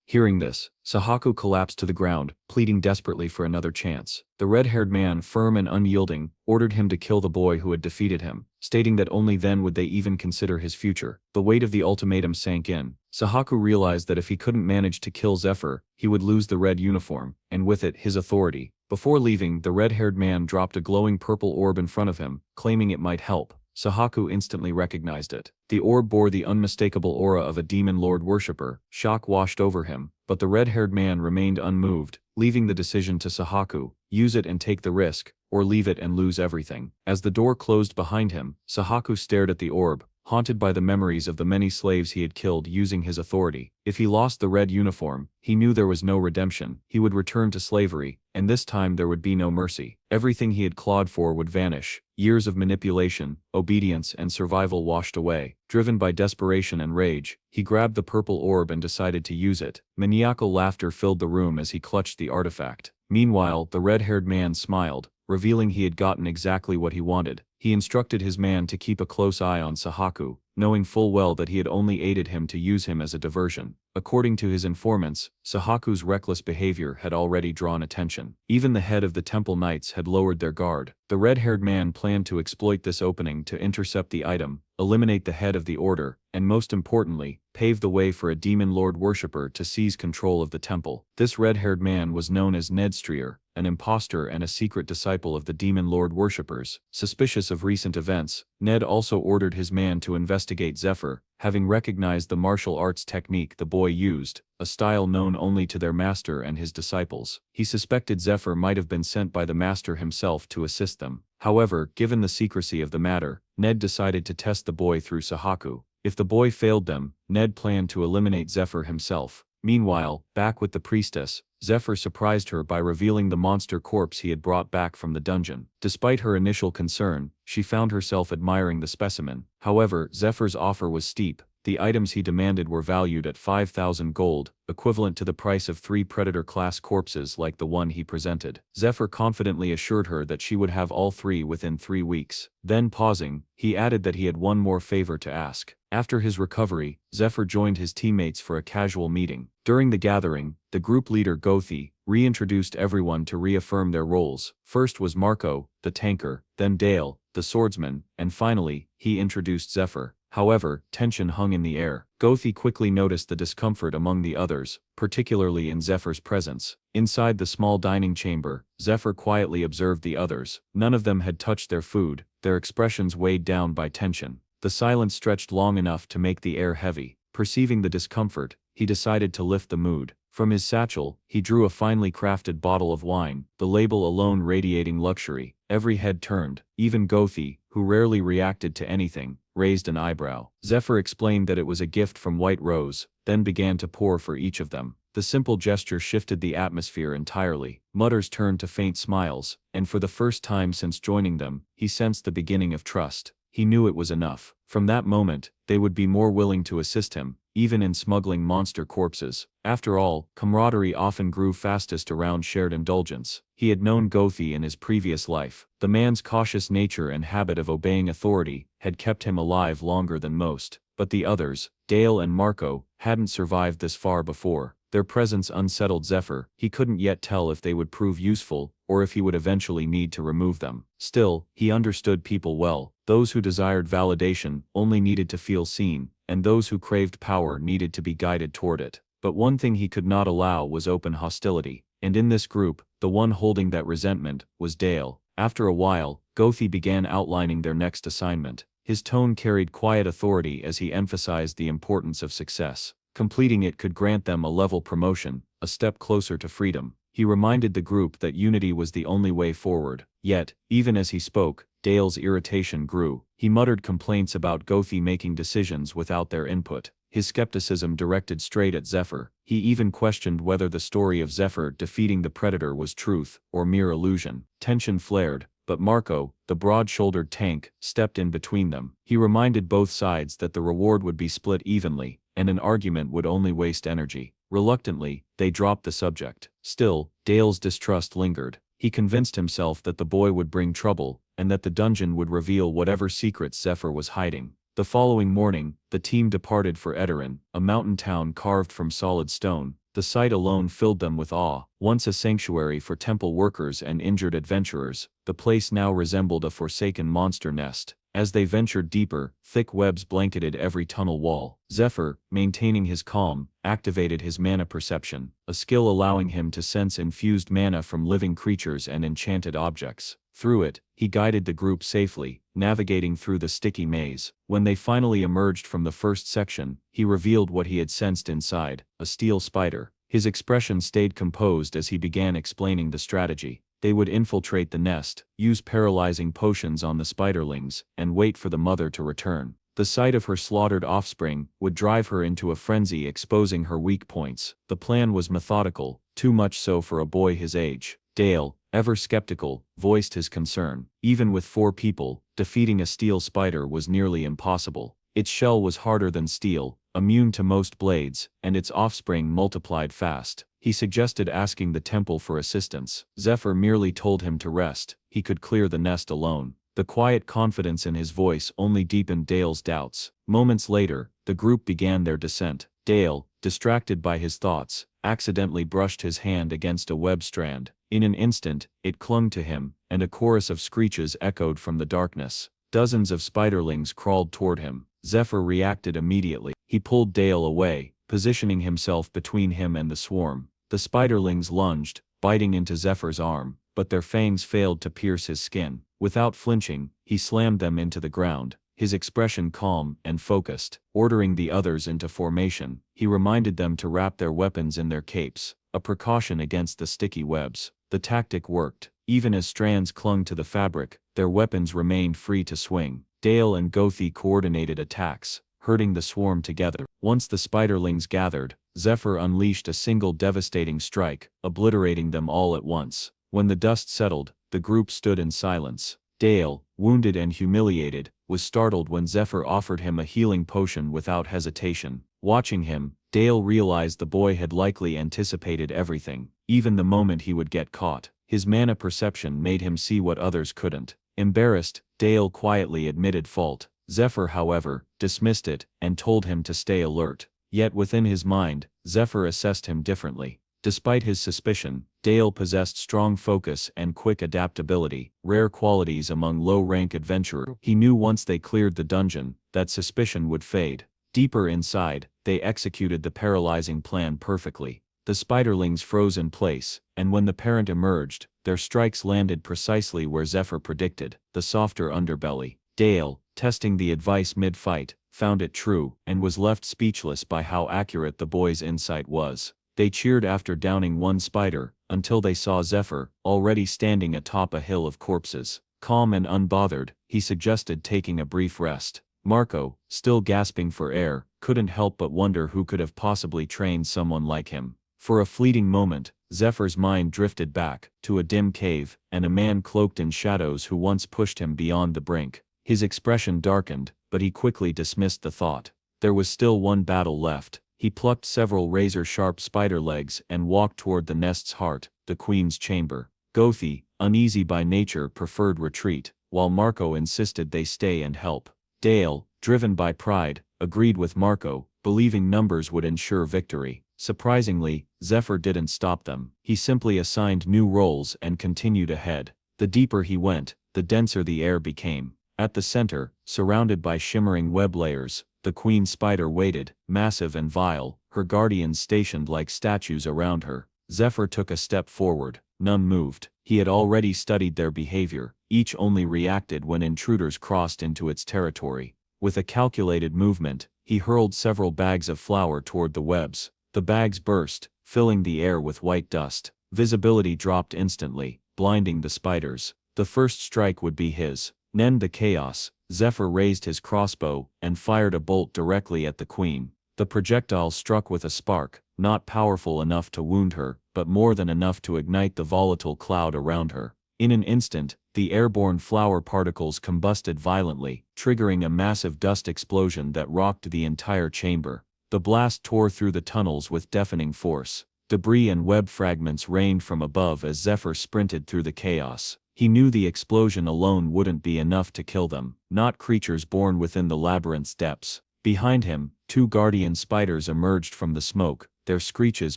Hearing this, Sahaku collapsed to the ground, pleading desperately for another chance. The red-haired man, firm and unyielding, ordered him to kill the boy who had defeated him, stating that only then would they even consider his future. The weight of the ultimatum sank in. Sahaku realized that if he couldn't manage to kill Zephyr, he would lose the red uniform, and with it, his authority. Before leaving, the red-haired man dropped a glowing purple orb in front of him, claiming it might help. Sahaku instantly recognized it. The orb bore the unmistakable aura of a demon lord worshipper. Shock washed over him, but the red-haired man remained unmoved, leaving the decision to Sahaku: use it and take the risk, or leave it and lose everything. As the door closed behind him, Sahaku stared at the orb, haunted by the memories of the many slaves he had killed using his authority. If he lost the red uniform, he knew there was no redemption. He would return to slavery, and this time there would be no mercy. Everything he had clawed for would vanish. Years of manipulation, obedience, and survival washed away. Driven by desperation and rage, he grabbed the purple orb and decided to use it. Maniacal laughter filled the room as he clutched the artifact. Meanwhile, the red-haired man smiled, revealing he had gotten exactly what he wanted. He instructed his man to keep a close eye on Sahaku, knowing full well that he had only aided him to use him as a diversion. According to his informants, Sahaku's reckless behavior had already drawn attention. Even the head of the temple knights had lowered their guard. The red-haired man planned to exploit this opening to intercept the item, eliminate the head of the order, and most importantly, pave the way for a demon lord worshipper to seize control of the temple. This red-haired man was known as Ned Strier, an impostor and a secret disciple of the demon lord worshippers. Suspicious of recent events, Ned also ordered his man to investigate Zephyr, having recognized the martial arts technique the boy used, a style known only to their master and his disciples. He suspected Zephyr might have been sent by the master himself to assist them. However, given the secrecy of the matter, Ned decided to test the boy through Sahaku. If the boy failed them, Ned planned to eliminate Zephyr himself. Meanwhile, back with the priestess, Zephyr surprised her by revealing the monster corpse he had brought back from the dungeon. Despite her initial concern, she found herself admiring the specimen. However, Zephyr's offer was steep. The items he demanded were valued at 5,000 gold, equivalent to the price of 3 predator-class corpses like the one he presented. Zephyr confidently assured her that she would have all 3 within 3 weeks. Then pausing, he added that he had one more favor to ask. After his recovery, Zephyr joined his teammates for a casual meeting. During the gathering, the group leader Gothi reintroduced everyone to reaffirm their roles. First was Marco, the tanker, then Dale, the swordsman, and finally, he introduced Zephyr. However, tension hung in the air. Gothi quickly noticed the discomfort among the others, particularly in Zephyr's presence. Inside the small dining chamber, Zephyr quietly observed the others. None of them had touched their food, their expressions weighed down by tension. The silence stretched long enough to make the air heavy. Perceiving the discomfort, he decided to lift the mood. From his satchel, he drew a finely crafted bottle of wine, the label alone radiating luxury. Every head turned. Even Gothi, who rarely reacted to anything, raised an eyebrow. Zephyr explained that it was a gift from White Rose, then began to pour for each of them. The simple gesture shifted the atmosphere entirely. Mutters turned to faint smiles, and for the first time since joining them, he sensed the beginning of trust. He knew it was enough. From that moment, they would be more willing to assist him, even in smuggling monster corpses. After all, camaraderie often grew fastest around shared indulgence. He had known Gothi in his previous life. The man's cautious nature and habit of obeying authority had kept him alive longer than most. But the others, Dale and Marco, hadn't survived this far before. Their presence unsettled Zephyr. He couldn't yet tell if they would prove useful, or if he would eventually need to remove them. Still, he understood people well. Those who desired validation only needed to feel seen, and those who craved power needed to be guided toward it. But one thing he could not allow was open hostility. And in this group, the one holding that resentment was Dale. After a while, Gothi began outlining their next assignment. His tone carried quiet authority as he emphasized the importance of success. Completing it could grant them a level promotion, a step closer to freedom. He reminded the group that unity was the only way forward. Yet, even as he spoke, Dale's irritation grew. He muttered complaints about Gothi making decisions without their input. His skepticism directed straight at Zephyr. He even questioned whether the story of Zephyr defeating the Predator was truth or mere illusion. Tension flared, but Marco, the broad-shouldered tank, stepped in between them. He reminded both sides that the reward would be split evenly, and an argument would only waste energy. Reluctantly, they dropped the subject. Still, Dale's distrust lingered. He convinced himself that the boy would bring trouble, and that the dungeon would reveal whatever secrets Zephyr was hiding. The following morning, the team departed for Edoran, a mountain town carved from solid stone. The sight alone filled them with awe. Once a sanctuary for temple workers and injured adventurers, the place now resembled a forsaken monster nest. As they ventured deeper, thick webs blanketed every tunnel wall. Zephyr, maintaining his calm, activated his mana perception, a skill allowing him to sense infused mana from living creatures and enchanted objects. Through it, he guided the group safely, navigating through the sticky maze. When they finally emerged from the first section, he revealed what he had sensed inside, a steel spider. His expression stayed composed as he began explaining the strategy. They would infiltrate the nest, use paralyzing potions on the spiderlings, and wait for the mother to return. The sight of her slaughtered offspring would drive her into a frenzy, exposing her weak points. The plan was methodical, too much so for a boy his age. Dale, ever skeptical, voiced his concern. Even with 4 people, defeating a steel spider was nearly impossible. Its shell was harder than steel, immune to most blades, and its offspring multiplied fast. He suggested asking the temple for assistance. Zephyr merely told him to rest. He could clear the nest alone. The quiet confidence in his voice only deepened Dale's doubts. Moments later, the group began their descent. Dale, distracted by his thoughts, accidentally brushed his hand against a web strand. In an instant, it clung to him, and a chorus of screeches echoed from the darkness. Dozens of spiderlings crawled toward him. Zephyr reacted immediately. He pulled Dale away, positioning himself between him and the swarm. The spiderlings lunged, biting into Zephyr's arm, but their fangs failed to pierce his skin. Without flinching, he slammed them into the ground, his expression calm and focused. Ordering the others into formation, he reminded them to wrap their weapons in their capes, a precaution against the sticky webs. The tactic worked. Even as strands clung to the fabric, their weapons remained free to swing. Dale and Gothi coordinated attacks, herding the swarm together. Once the spiderlings gathered, Zephyr unleashed a single devastating strike, obliterating them all at once. When the dust settled, the group stood in silence. Dale, wounded and humiliated, was startled when Zephyr offered him a healing potion without hesitation. Watching him, Dale realized the boy had likely anticipated everything, even the moment he would get caught. His mana perception made him see what others couldn't. Embarrassed, Dale quietly admitted fault. Zephyr, however, dismissed it and told him to stay alert. Yet within his mind, Zephyr assessed him differently. Despite his suspicion, Dale possessed strong focus and quick adaptability, rare qualities among low-rank adventurers. He knew once they cleared the dungeon, that suspicion would fade. Deeper inside, they executed the paralyzing plan perfectly. The spiderlings froze in place, and when the parent emerged, their strikes landed precisely where Zephyr predicted, the softer underbelly. Dale, testing the advice mid-fight, found it true, and was left speechless by how accurate the boy's insight was. They cheered after downing one spider, until they saw Zephyr, already standing atop a hill of corpses. Calm and unbothered, he suggested taking a brief rest. Marco, still gasping for air, couldn't help but wonder who could have possibly trained someone like him. For a fleeting moment, Zephyr's mind drifted back, to a dim cave, and a man cloaked in shadows who once pushed him beyond the brink. His expression darkened, but he quickly dismissed the thought. There was still one battle left. He plucked several razor-sharp spider legs and walked toward the nest's heart, the queen's chamber. Gothi, uneasy by nature, preferred retreat, while Marco insisted they stay and help. Dale, driven by pride, agreed with Marco, believing numbers would ensure victory. Surprisingly, Zephyr didn't stop them. He simply assigned new roles and continued ahead. The deeper he went, the denser the air became. At the center, surrounded by shimmering web layers, the queen spider waited, massive and vile, her guardians stationed like statues around her. Zephyr took a step forward. None moved. He had already studied their behavior. Each only reacted when intruders crossed into its territory. With a calculated movement, he hurled several bags of flour toward the webs. The bags burst, filling the air with white dust. Visibility dropped instantly, blinding the spiders. The first strike would be his. Then the chaos. Zephyr raised his crossbow and fired a bolt directly at the queen. The projectile struck with a spark, not powerful enough to wound her, but more than enough to ignite the volatile cloud around her. In an instant, the airborne flour particles combusted violently, triggering a massive dust explosion that rocked the entire chamber. The blast tore through the tunnels with deafening force. Debris and web fragments rained from above as Zephyr sprinted through the chaos. He knew the explosion alone wouldn't be enough to kill them, not creatures born within the labyrinth's depths. Behind him, two guardian spiders emerged from the smoke, their screeches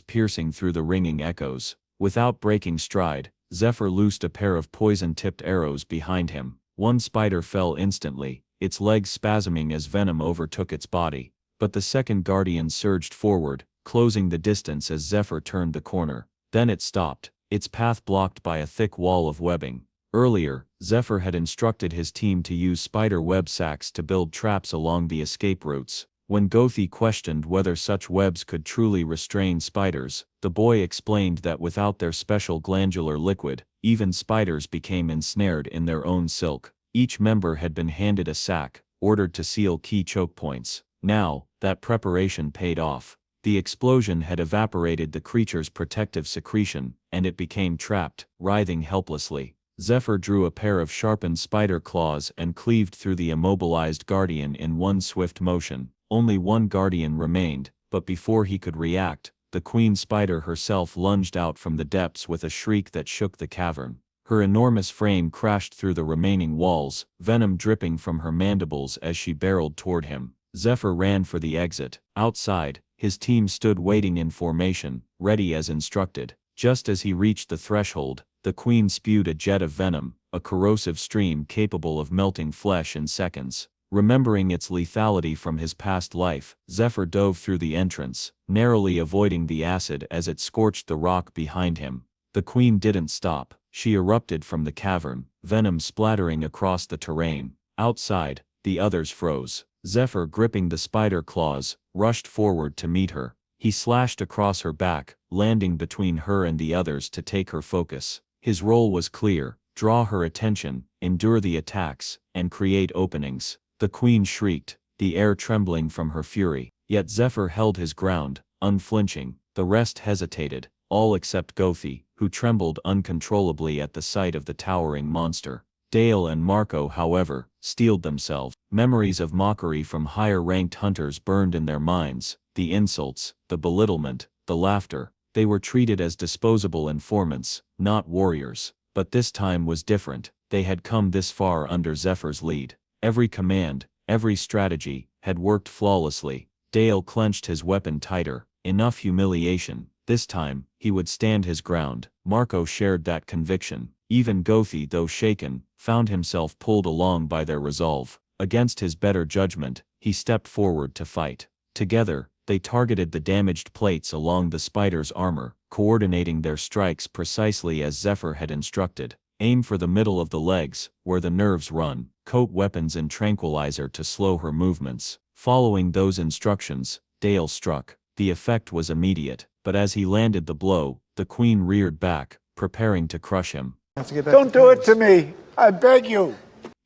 piercing through the ringing echoes. Without breaking stride, Zephyr loosed a pair of poison-tipped arrows behind him. One spider fell instantly, its legs spasming as venom overtook its body. But the second guardian surged forward, closing the distance as Zephyr turned the corner. Then it stopped, its path blocked by a thick wall of webbing. Earlier, Zephyr had instructed his team to use spider web sacks to build traps along the escape routes. When Gothi questioned whether such webs could truly restrain spiders, the boy explained that without their special glandular liquid, even spiders became ensnared in their own silk. Each member had been handed a sack, ordered to seal key choke points. Now, that preparation paid off. The explosion had evaporated the creature's protective secretion, and it became trapped, writhing helplessly. Zephyr drew a pair of sharpened spider claws and cleaved through the immobilized guardian in one swift motion. Only one guardian remained, but before he could react, the queen spider herself lunged out from the depths with a shriek that shook the cavern. Her enormous frame crashed through the remaining walls, venom dripping from her mandibles as she barreled toward him. Zephyr ran for the exit. Outside, his team stood waiting in formation, ready as instructed. Just as he reached the threshold, the queen spewed a jet of venom, a corrosive stream capable of melting flesh in seconds. Remembering its lethality from his past life, Zephyr dove through the entrance, narrowly avoiding the acid as it scorched the rock behind him. The queen didn't stop. She erupted from the cavern, venom splattering across the terrain. Outside, the others froze. Zephyr, gripping the spider claws, rushed forward to meet her. He slashed across her back, landing between her and the others to take her focus. His role was clear: draw her attention, endure the attacks, and create openings. The queen shrieked, the air trembling from her fury. Yet Zephyr held his ground, unflinching. The rest hesitated, all except Gothi, who trembled uncontrollably at the sight of the towering monster. Dale and Marco, however, steeled themselves. Memories of mockery from higher-ranked hunters burned in their minds. The insults, the belittlement, the laughter. They were treated as disposable informants, not warriors. But this time was different. They had come this far under Zephyr's lead. Every command, every strategy, had worked flawlessly. Dale clenched his weapon tighter. Enough humiliation. This time, he would stand his ground. Marco shared that conviction. Even Gothi, though shaken, found himself pulled along by their resolve. Against his better judgment, he stepped forward to fight. Together, they targeted the damaged plates along the spider's armor, coordinating their strikes precisely as Zephyr had instructed. Aim for the middle of the legs, where the nerves run. Coat weapons in tranquilizer to slow her movements. Following those instructions, Dale struck. The effect was immediate, but as he landed the blow, the queen reared back, preparing to crush him. Don't do it to me! I beg you!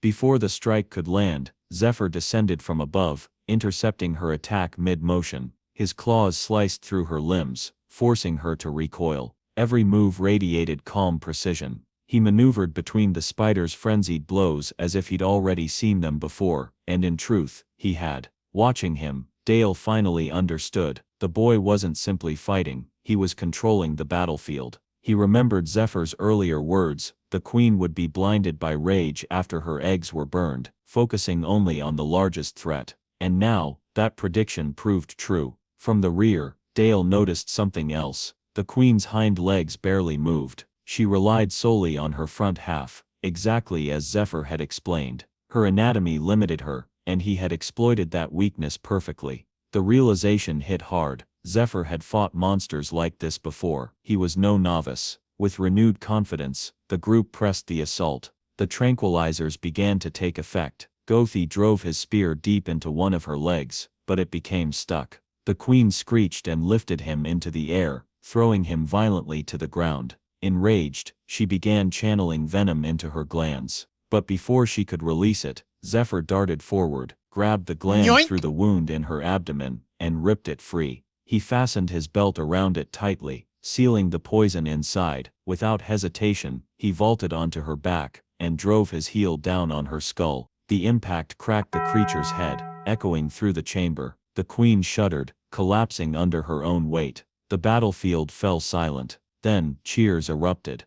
Before the strike could land, Zephyr descended from above, intercepting her attack mid-motion. His claws sliced through her limbs, forcing her to recoil. Every move radiated calm precision. He maneuvered between the spider's frenzied blows as if he'd already seen them before, and in truth, he had. Watching him, Dale finally understood. The boy wasn't simply fighting, he was controlling the battlefield. He remembered Zephyr's earlier words: the queen would be blinded by rage after her eggs were burned, focusing only on the largest threat. And now, that prediction proved true. From the rear, Dale noticed something else. The queen's hind legs barely moved. She relied solely on her front half, exactly as Zephyr had explained. Her anatomy limited her, and he had exploited that weakness perfectly. The realization hit hard. Zephyr had fought monsters like this before. He was no novice. With renewed confidence, the group pressed the assault. The tranquilizers began to take effect. Gothi drove his spear deep into one of her legs, but it became stuck. The queen screeched and lifted him into the air, throwing him violently to the ground. Enraged, she began channeling venom into her glands. But before she could release it, Zephyr darted forward, grabbed the gland Yoink! through the wound in her abdomen, and ripped it free. He fastened his belt around it tightly, sealing the poison inside. Without hesitation, he vaulted onto her back, and drove his heel down on her skull. The impact cracked the creature's head, echoing through the chamber. The queen shuddered, collapsing under her own weight. The battlefield fell silent. Then, cheers erupted.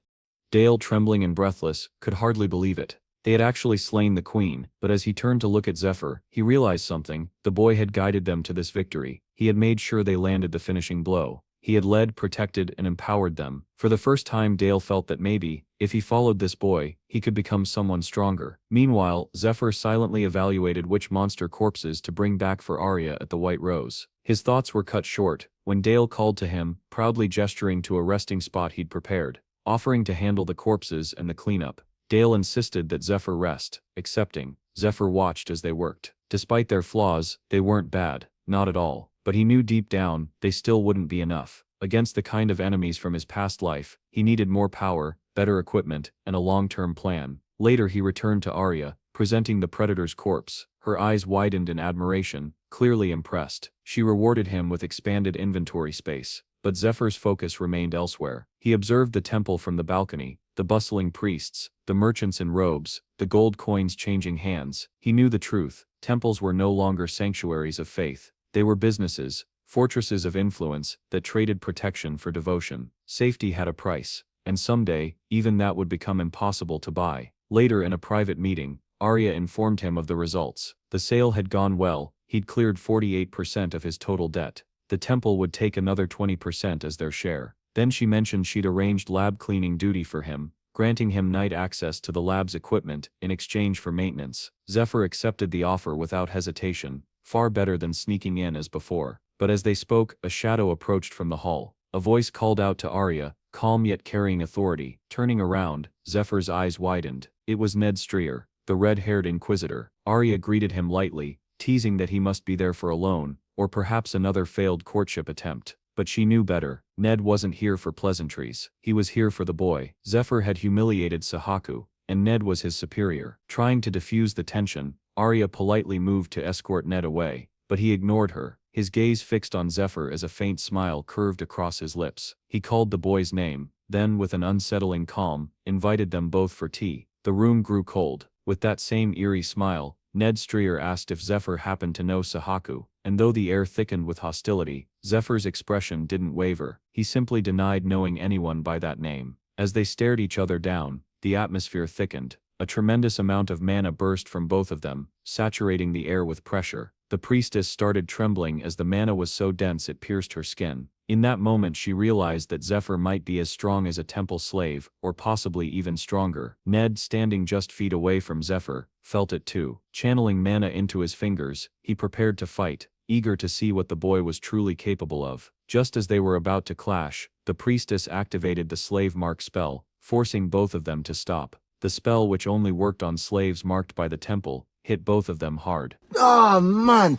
Dale, trembling and breathless, could hardly believe it. They had actually slain the queen, but as he turned to look at Zephyr, he realized something. The boy had guided them to this victory. He had made sure they landed the finishing blow. He had led, protected, and empowered them. For the first time, Dale felt that maybe, if he followed this boy, he could become someone stronger. Meanwhile, Zephyr silently evaluated which monster corpses to bring back for Arya at the White Rose. His thoughts were cut short when Dale called to him, proudly gesturing to a resting spot he'd prepared, offering to handle the corpses and the cleanup. Dale insisted that Zephyr rest. Accepting, Zephyr watched as they worked. Despite their flaws, they weren't bad, not at all. But he knew deep down, they still wouldn't be enough. Against the kind of enemies from his past life, he needed more power, better equipment, and a long-term plan. Later he returned to Arya, presenting the Predator's corpse. Her eyes widened in admiration, clearly impressed. She rewarded him with expanded inventory space. But Zephyr's focus remained elsewhere. He observed the temple from the balcony, the bustling priests, the merchants in robes, the gold coins changing hands. He knew the truth. Temples were no longer sanctuaries of faith. They were businesses, fortresses of influence, that traded protection for devotion. Safety had a price, and someday, even that would become impossible to buy. Later in a private meeting, Arya informed him of the results. The sale had gone well, he'd cleared 48% of his total debt. The temple would take another 20% as their share. Then she mentioned she'd arranged lab cleaning duty for him, granting him night access to the lab's equipment in exchange for maintenance. Zephyr accepted the offer without hesitation, far better than sneaking in as before. But as they spoke, a shadow approached from the hall. A voice called out to Arya, calm yet carrying authority. Turning around, Zephyr's eyes widened. It was Ned Streer, the red-haired inquisitor. Arya greeted him lightly, teasing that he must be there for a loan, or perhaps another failed courtship attempt. But she knew better. Ned wasn't here for pleasantries. He was here for the boy. Zephyr had humiliated Sahaku, and Ned was his superior. Trying to diffuse the tension, Arya politely moved to escort Ned away, but he ignored her, his gaze fixed on Zephyr as a faint smile curved across his lips. He called the boy's name, then with an unsettling calm, invited them both for tea. The room grew cold. With that same eerie smile, Ned Streer asked if Zephyr happened to know Sahaku, and though the air thickened with hostility, Zephyr's expression didn't waver. He simply denied knowing anyone by that name. As they stared each other down, the atmosphere thickened. A tremendous amount of mana burst from both of them, saturating the air with pressure. The priestess started trembling as the mana was so dense it pierced her skin. In that moment she realized that Zephyr might be as strong as a temple slave, or possibly even stronger. Ned, standing just feet away from Zephyr, felt it too. Channeling mana into his fingers, he prepared to fight, eager to see what the boy was truly capable of. Just as they were about to clash, the priestess activated the slave mark spell, forcing both of them to stop. The spell, which only worked on slaves marked by the temple, hit both of them hard. Oh man,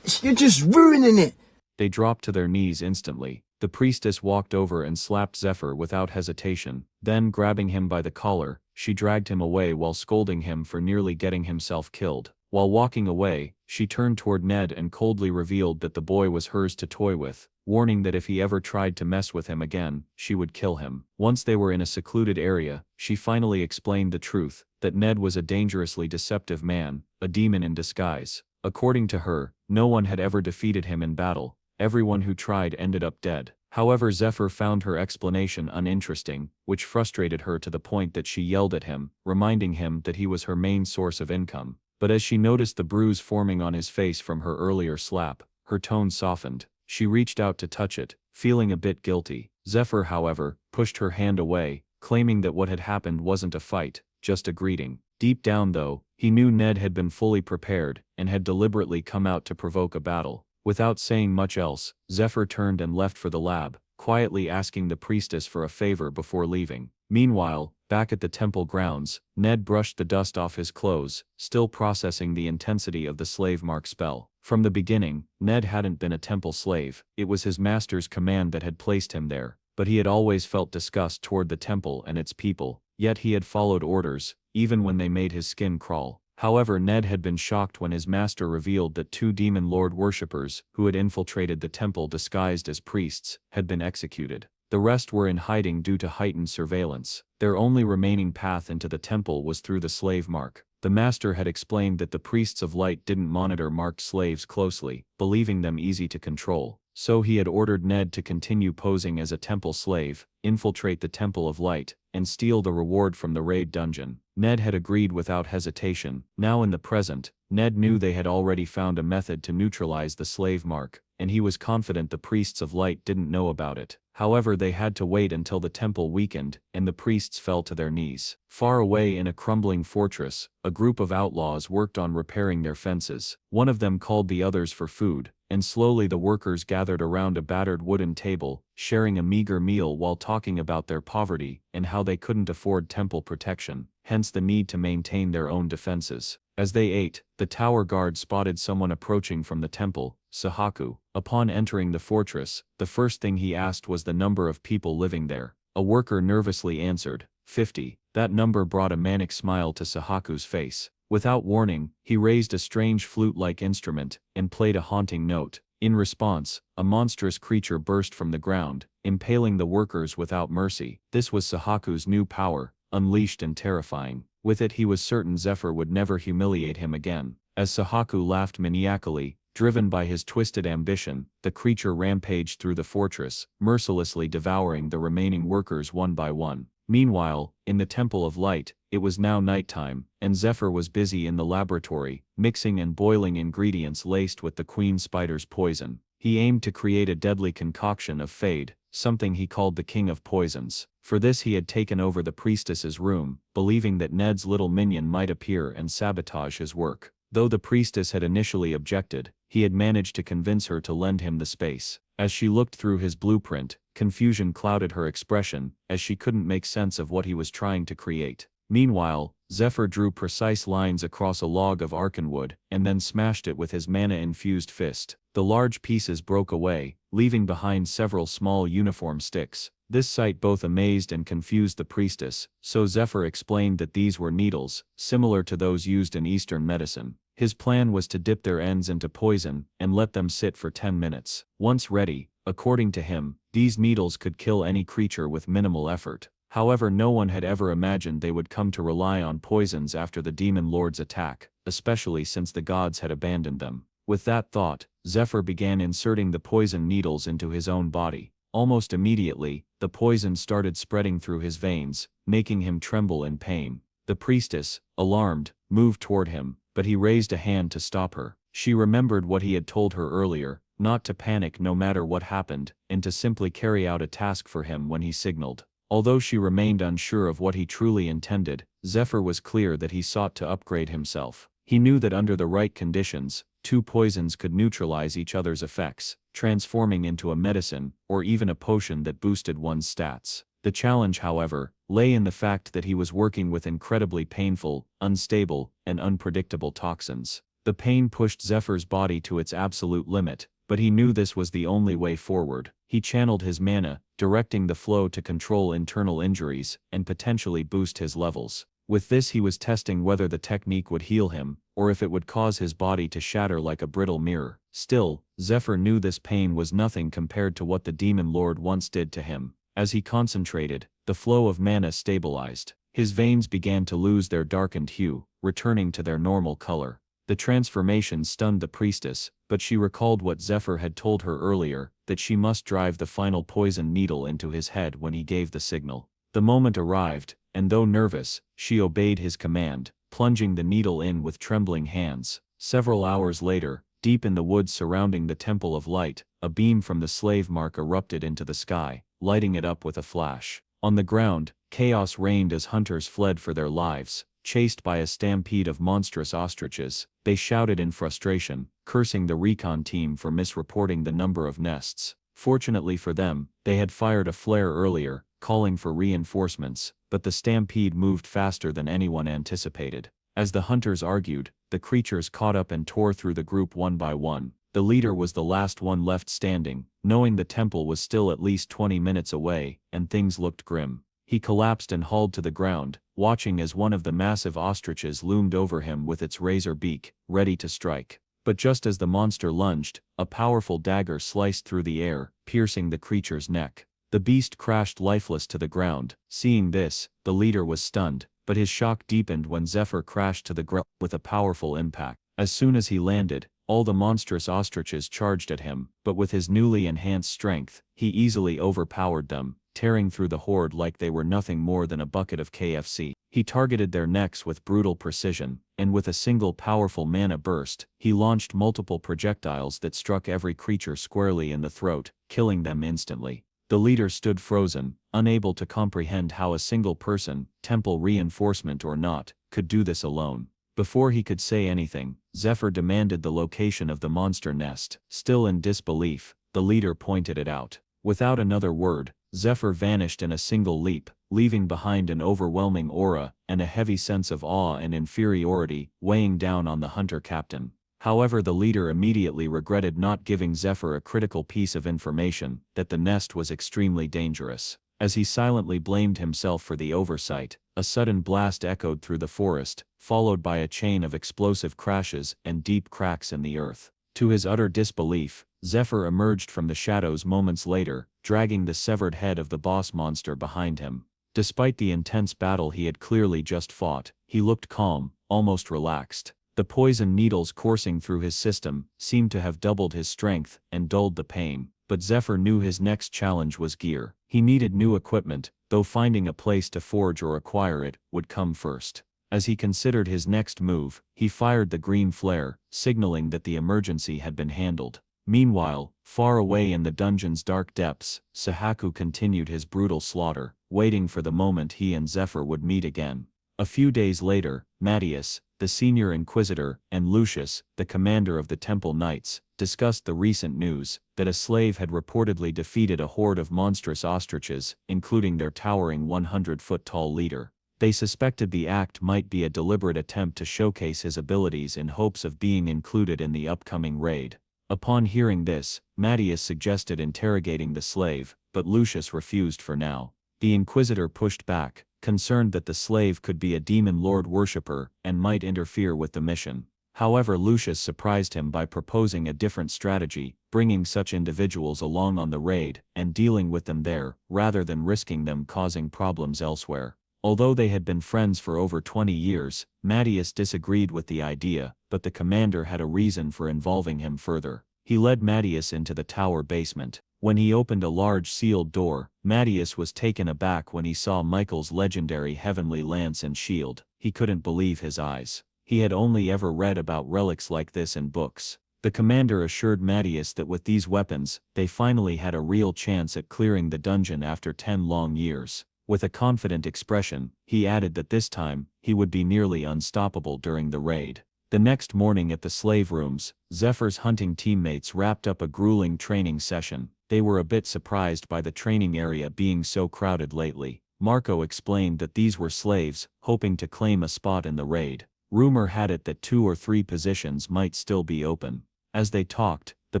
you're just ruining it. They dropped to their knees instantly. The priestess walked over and slapped Zephyr without hesitation. Then, grabbing him by the collar, she dragged him away while scolding him for nearly getting himself killed. While walking away, she turned toward Ned and coldly revealed that the boy was hers to toy with, warning that if he ever tried to mess with him again, she would kill him. Once they were in a secluded area, she finally explained the truth, that Ned was a dangerously deceptive man, a demon in disguise. According to her, no one had ever defeated him in battle. Everyone who tried ended up dead. However, Zephyr found her explanation uninteresting, which frustrated her to the point that she yelled at him, reminding him that he was her main source of income. But as she noticed the bruise forming on his face from her earlier slap, her tone softened. She reached out to touch it, feeling a bit guilty. Zephyr, however, pushed her hand away, claiming that what had happened wasn't a fight, just a greeting. Deep down though, he knew Ned had been fully prepared, and had deliberately come out to provoke a battle. Without saying much else, Zephyr turned and left for the lab, quietly asking the priestess for a favor before leaving. Meanwhile, back at the temple grounds, Ned brushed the dust off his clothes, still processing the intensity of the slave mark spell. From the beginning, Ned hadn't been a temple slave. It was his master's command that had placed him there, but he had always felt disgust toward the temple and its people, yet he had followed orders, even when they made his skin crawl. However, Ned had been shocked when his master revealed that 2 demon lord worshippers, who had infiltrated the temple disguised as priests, had been executed. The rest were in hiding due to heightened surveillance. Their only remaining path into the temple was through the slave mark. The master had explained that the priests of light didn't monitor marked slaves closely, believing them easy to control. So he had ordered Ned to continue posing as a temple slave, infiltrate the temple of light, and steal the reward from the raid dungeon. Ned had agreed without hesitation. Now in the present, Ned knew they had already found a method to neutralize the slave mark, and he was confident the priests of light didn't know about it. However, they had to wait until the temple weakened, and the priests fell to their knees. Far away in a crumbling fortress, a group of outlaws worked on repairing their fences. One of them called the others for food, and slowly the workers gathered around a battered wooden table, sharing a meager meal while talking about their poverty and how they couldn't afford temple protection, hence the need to maintain their own defenses. As they ate, the tower guard spotted someone approaching from the temple, Sahaku. Upon entering the fortress, the first thing he asked was the number of people living there. A worker nervously answered, 50. That number brought a manic smile to Sahaku's face. Without warning, he raised a strange flute-like instrument and played a haunting note. In response, a monstrous creature burst from the ground, impaling the workers without mercy. This was Sahaku's new power, unleashed and terrifying. With it he was certain Zephyr would never humiliate him again. As Sahaku laughed maniacally, driven by his twisted ambition, the creature rampaged through the fortress, mercilessly devouring the remaining workers one by one. Meanwhile, in the Temple of Light, it was now nighttime, and Zephyr was busy in the laboratory, mixing and boiling ingredients laced with the queen spider's poison. He aimed to create a deadly concoction of Fade, something he called the King of Poisons. For this he had taken over the priestess's room, believing that Ned's little minion might appear and sabotage his work. Though the priestess had initially objected, he had managed to convince her to lend him the space. As she looked through his blueprint, confusion clouded her expression, as she couldn't make sense of what he was trying to create. Meanwhile, Zephyr drew precise lines across a log of arcanwood, and then smashed it with his mana-infused fist. The large pieces broke away, leaving behind several small uniform sticks. This sight both amazed and confused the priestess, so Zephyr explained that these were needles, similar to those used in Eastern medicine. His plan was to dip their ends into poison, and let them sit for 10 minutes. Once ready, according to him, these needles could kill any creature with minimal effort. However, no one had ever imagined they would come to rely on poisons after the Demon Lord's attack, especially since the gods had abandoned them. With that thought, Zephyr began inserting the poison needles into his own body. Almost immediately, the poison started spreading through his veins, making him tremble in pain. The priestess, alarmed, moved toward him, but he raised a hand to stop her. She remembered what he had told her earlier, not to panic no matter what happened, and to simply carry out a task for him when he signaled. Although she remained unsure of what he truly intended, Zephyr was clear that he sought to upgrade himself. He knew that under the right conditions, two poisons could neutralize each other's effects, transforming into a medicine, or even a potion that boosted one's stats. The challenge, however, lay in the fact that he was working with incredibly painful, unstable, and unpredictable toxins. The pain pushed Zephyr's body to its absolute limit, but he knew this was the only way forward. He channeled his mana, directing the flow to control internal injuries, and potentially boost his levels. With this he was testing whether the technique would heal him, or if it would cause his body to shatter like a brittle mirror. Still, Zephyr knew this pain was nothing compared to what the Demon Lord once did to him. As he concentrated, the flow of mana stabilized. His veins began to lose their darkened hue, returning to their normal color. The transformation stunned the priestess, but she recalled what Zephyr had told her earlier, that she must drive the final poison needle into his head when he gave the signal. The moment arrived, and though nervous, she obeyed his command, plunging the needle in with trembling hands. Several hours later, deep in the woods surrounding the Temple of Light, a beam from the slave mark erupted into the sky, lighting it up with a flash. On the ground, chaos reigned as hunters fled for their lives. Chased by a stampede of monstrous ostriches, they shouted in frustration, cursing the recon team for misreporting the number of nests. Fortunately for them, they had fired a flare earlier, calling for reinforcements, but the stampede moved faster than anyone anticipated. As the hunters argued, the creatures caught up and tore through the group one by one. The leader was the last one left standing, knowing the temple was still at least 20 minutes away, and things looked grim. He collapsed and hauled to the ground, watching as one of the massive ostriches loomed over him with its razor beak, ready to strike. But just as the monster lunged, a powerful dagger sliced through the air, piercing the creature's neck. The beast crashed lifeless to the ground. Seeing this, the leader was stunned, but his shock deepened when Zephyr crashed to the ground with a powerful impact. As soon as he landed, all the monstrous ostriches charged at him, but with his newly enhanced strength, he easily overpowered them, tearing through the horde like they were nothing more than a bucket of KFC. He targeted their necks with brutal precision, and with a single powerful mana burst, he launched multiple projectiles that struck every creature squarely in the throat, killing them instantly. The leader stood frozen, unable to comprehend how a single person, temple reinforcement or not, could do this alone. Before he could say anything, Zephyr demanded the location of the monster nest. Still in disbelief, the leader pointed it out. Without another word, Zephyr vanished in a single leap, leaving behind an overwhelming aura and a heavy sense of awe and inferiority weighing down on the hunter captain. However, the leader immediately regretted not giving Zephyr a critical piece of information, that the nest was extremely dangerous. As he silently blamed himself for the oversight, a sudden blast echoed through the forest, followed by a chain of explosive crashes and deep cracks in the earth. To his utter disbelief, Zephyr emerged from the shadows moments later, dragging the severed head of the boss monster behind him. Despite the intense battle he had clearly just fought, he looked calm, almost relaxed. The poison needles coursing through his system seemed to have doubled his strength and dulled the pain, but Zephyr knew his next challenge was gear. He needed new equipment, though finding a place to forge or acquire it would come first. As he considered his next move, he fired the green flare, signaling that the emergency had been handled. Meanwhile, far away in the dungeon's dark depths, Sahaku continued his brutal slaughter, waiting for the moment he and Zephyr would meet again. A few days later, Mattias, the senior inquisitor, and Lucius, the commander of the Temple Knights, discussed the recent news that a slave had reportedly defeated a horde of monstrous ostriches, including their towering 100-foot-tall leader. They suspected the act might be a deliberate attempt to showcase his abilities in hopes of being included in the upcoming raid. Upon hearing this, Mattias suggested interrogating the slave, but Lucius refused for now. The Inquisitor pushed back, concerned that the slave could be a demon lord worshipper and might interfere with the mission. However, Lucius surprised him by proposing a different strategy, bringing such individuals along on the raid and dealing with them there, rather than risking them causing problems elsewhere. Although they had been friends for over 20 years, Mattias disagreed with the idea, but the commander had a reason for involving him further. He led Mattias into the tower basement. When he opened a large sealed door, Mattias was taken aback when he saw Michael's legendary heavenly lance and shield. He couldn't believe his eyes. He had only ever read about relics like this in books. The commander assured Mattias that with these weapons, they finally had a real chance at clearing the dungeon after 10 long years. With a confident expression, he added that this time, he would be nearly unstoppable during the raid. The next morning at the slave rooms, Zephyr's hunting teammates wrapped up a grueling training session. They were a bit surprised by the training area being so crowded lately. Marco explained that these were slaves, hoping to claim a spot in the raid. Rumor had it that 2 or 3 positions might still be open. As they talked, the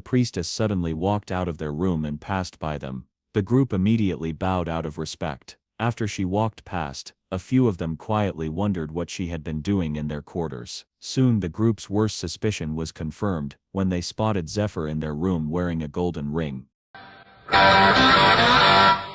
priestess suddenly walked out of their room and passed by them. The group immediately bowed out of respect. After she walked past, a few of them quietly wondered what she had been doing in their quarters. Soon the group's worst suspicion was confirmed, when they spotted Zephyr in their room wearing a golden ring.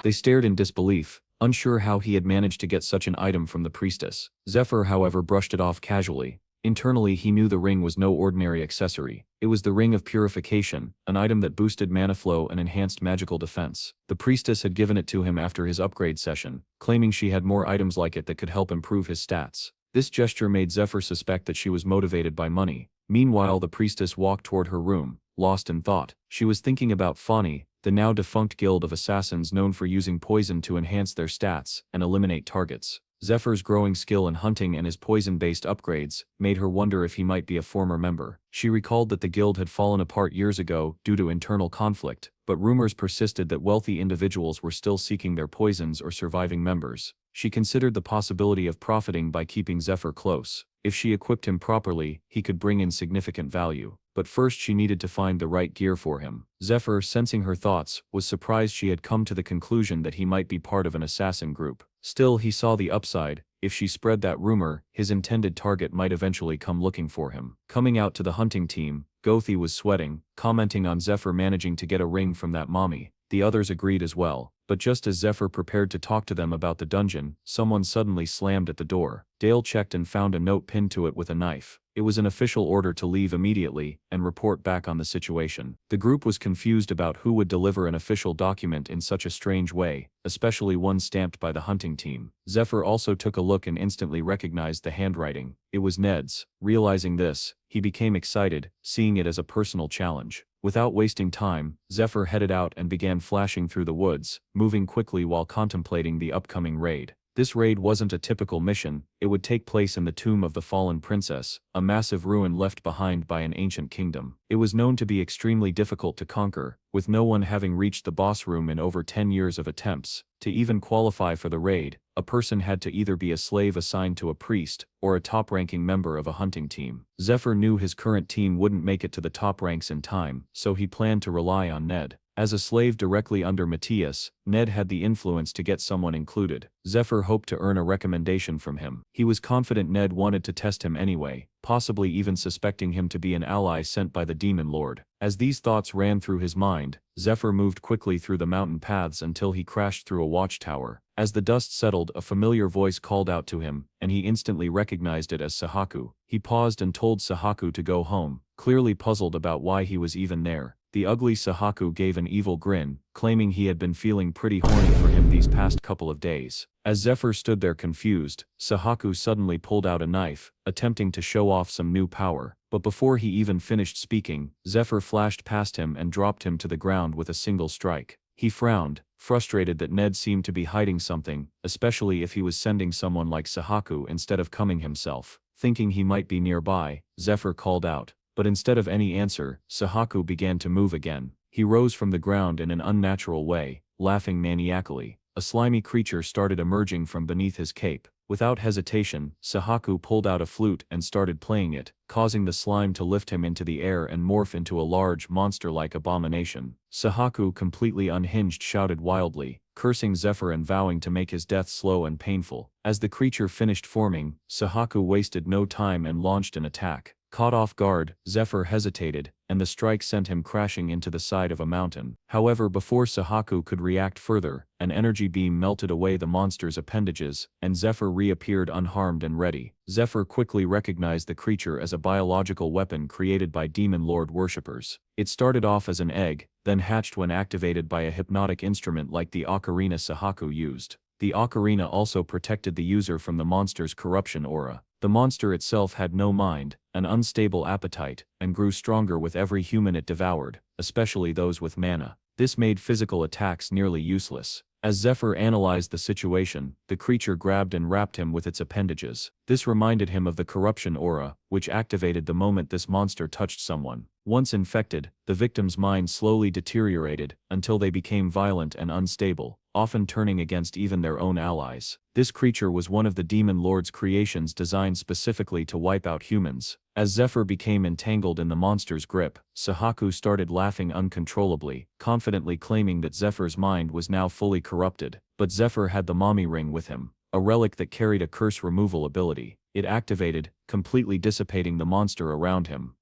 They stared in disbelief, unsure how he had managed to get such an item from the priestess. Zephyr, however, brushed it off casually. Internally, he knew the ring was no ordinary accessory. It was the Ring of Purification, an item that boosted mana flow and enhanced magical defense. The priestess had given it to him after his upgrade session, claiming she had more items like it that could help improve his stats. This gesture made Zephyr suspect that she was motivated by money. Meanwhile, the priestess walked toward her room, lost in thought. She was thinking about Fani, the now defunct guild of assassins known for using poison to enhance their stats and eliminate targets. Zephyr's growing skill in hunting and his poison-based upgrades made her wonder if he might be a former member. She recalled that the guild had fallen apart years ago due to internal conflict, but rumors persisted that wealthy individuals were still seeking their poisons or surviving members. She considered the possibility of profiting by keeping Zephyr close. If she equipped him properly, he could bring in significant value. But first she needed to find the right gear for him. Zephyr, sensing her thoughts, was surprised she had come to the conclusion that he might be part of an assassin group. Still, he saw the upside. If she spread that rumor, his intended target might eventually come looking for him. Coming out to the hunting team, Gothi was sweating, commenting on Zephyr managing to get a ring from that mommy. The others agreed as well. But just as Zephyr prepared to talk to them about the dungeon, someone suddenly slammed at the door. Dale checked and found a note pinned to it with a knife. It was an official order to leave immediately and report back on the situation. The group was confused about who would deliver an official document in such a strange way, especially one stamped by the hunting team. Zephyr also took a look and instantly recognized the handwriting. It was Ned's. Realizing this, he became excited, seeing it as a personal challenge. Without wasting time, Zephyr headed out and began flashing through the woods, moving quickly while contemplating the upcoming raid. This raid wasn't a typical mission. It would take place in the Tomb of the Fallen Princess, a massive ruin left behind by an ancient kingdom. It was known to be extremely difficult to conquer, with no one having reached the boss room in over 10 years of attempts. To even qualify for the raid, a person had to either be a slave assigned to a priest, or a top-ranking member of a hunting team. Zephyr knew his current team wouldn't make it to the top ranks in time, so he planned to rely on Ned. As a slave directly under Matthias, Ned had the influence to get someone included. Zephyr hoped to earn a recommendation from him. He was confident Ned wanted to test him anyway, possibly even suspecting him to be an ally sent by the Demon Lord. As these thoughts ran through his mind, Zephyr moved quickly through the mountain paths until he crashed through a watchtower. As the dust settled, a familiar voice called out to him, and he instantly recognized it as Sahaku. He paused and told Sahaku to go home, clearly puzzled about why he was even there. The ugly Sahaku gave an evil grin, claiming he had been feeling pretty horny for him these past couple of days. As Zephyr stood there confused, Sahaku suddenly pulled out a knife, attempting to show off some new power. But before he even finished speaking, Zephyr flashed past him and dropped him to the ground with a single strike. He frowned, frustrated that Ned seemed to be hiding something, especially if he was sending someone like Sahaku instead of coming himself. Thinking he might be nearby, Zephyr called out. But instead of any answer, Sahaku began to move again. He rose from the ground in an unnatural way, laughing maniacally. A slimy creature started emerging from beneath his cape. Without hesitation, Sahaku pulled out a flute and started playing it, causing the slime to lift him into the air and morph into a large monster-like abomination. Sahaku, completely unhinged, shouted wildly, cursing Zephyr and vowing to make his death slow and painful. As the creature finished forming, Sahaku wasted no time and launched an attack. Caught off guard, Zephyr hesitated, and the strike sent him crashing into the side of a mountain. However, before Sahaku could react further, an energy beam melted away the monster's appendages, and Zephyr reappeared unharmed and ready. Zephyr quickly recognized the creature as a biological weapon created by Demon Lord worshippers. It started off as an egg, then hatched when activated by a hypnotic instrument like the ocarina Sahaku used. The ocarina also protected the user from the monster's corruption aura. The monster itself had no mind, an unstable appetite, and grew stronger with every human it devoured, especially those with mana. This made physical attacks nearly useless. As Zephyr analyzed the situation, the creature grabbed and wrapped him with its appendages. This reminded him of the corruption aura, which activated the moment this monster touched someone. Once infected, the victim's mind slowly deteriorated, until they became violent and unstable, often turning against even their own allies. This creature was one of the Demon Lord's creations designed specifically to wipe out humans. As Zephyr became entangled in the monster's grip, Sahaku started laughing uncontrollably, confidently claiming that Zephyr's mind was now fully corrupted. But Zephyr had the mommy ring with him, a relic that carried a curse removal ability. It activated, completely dissipating the monster around him.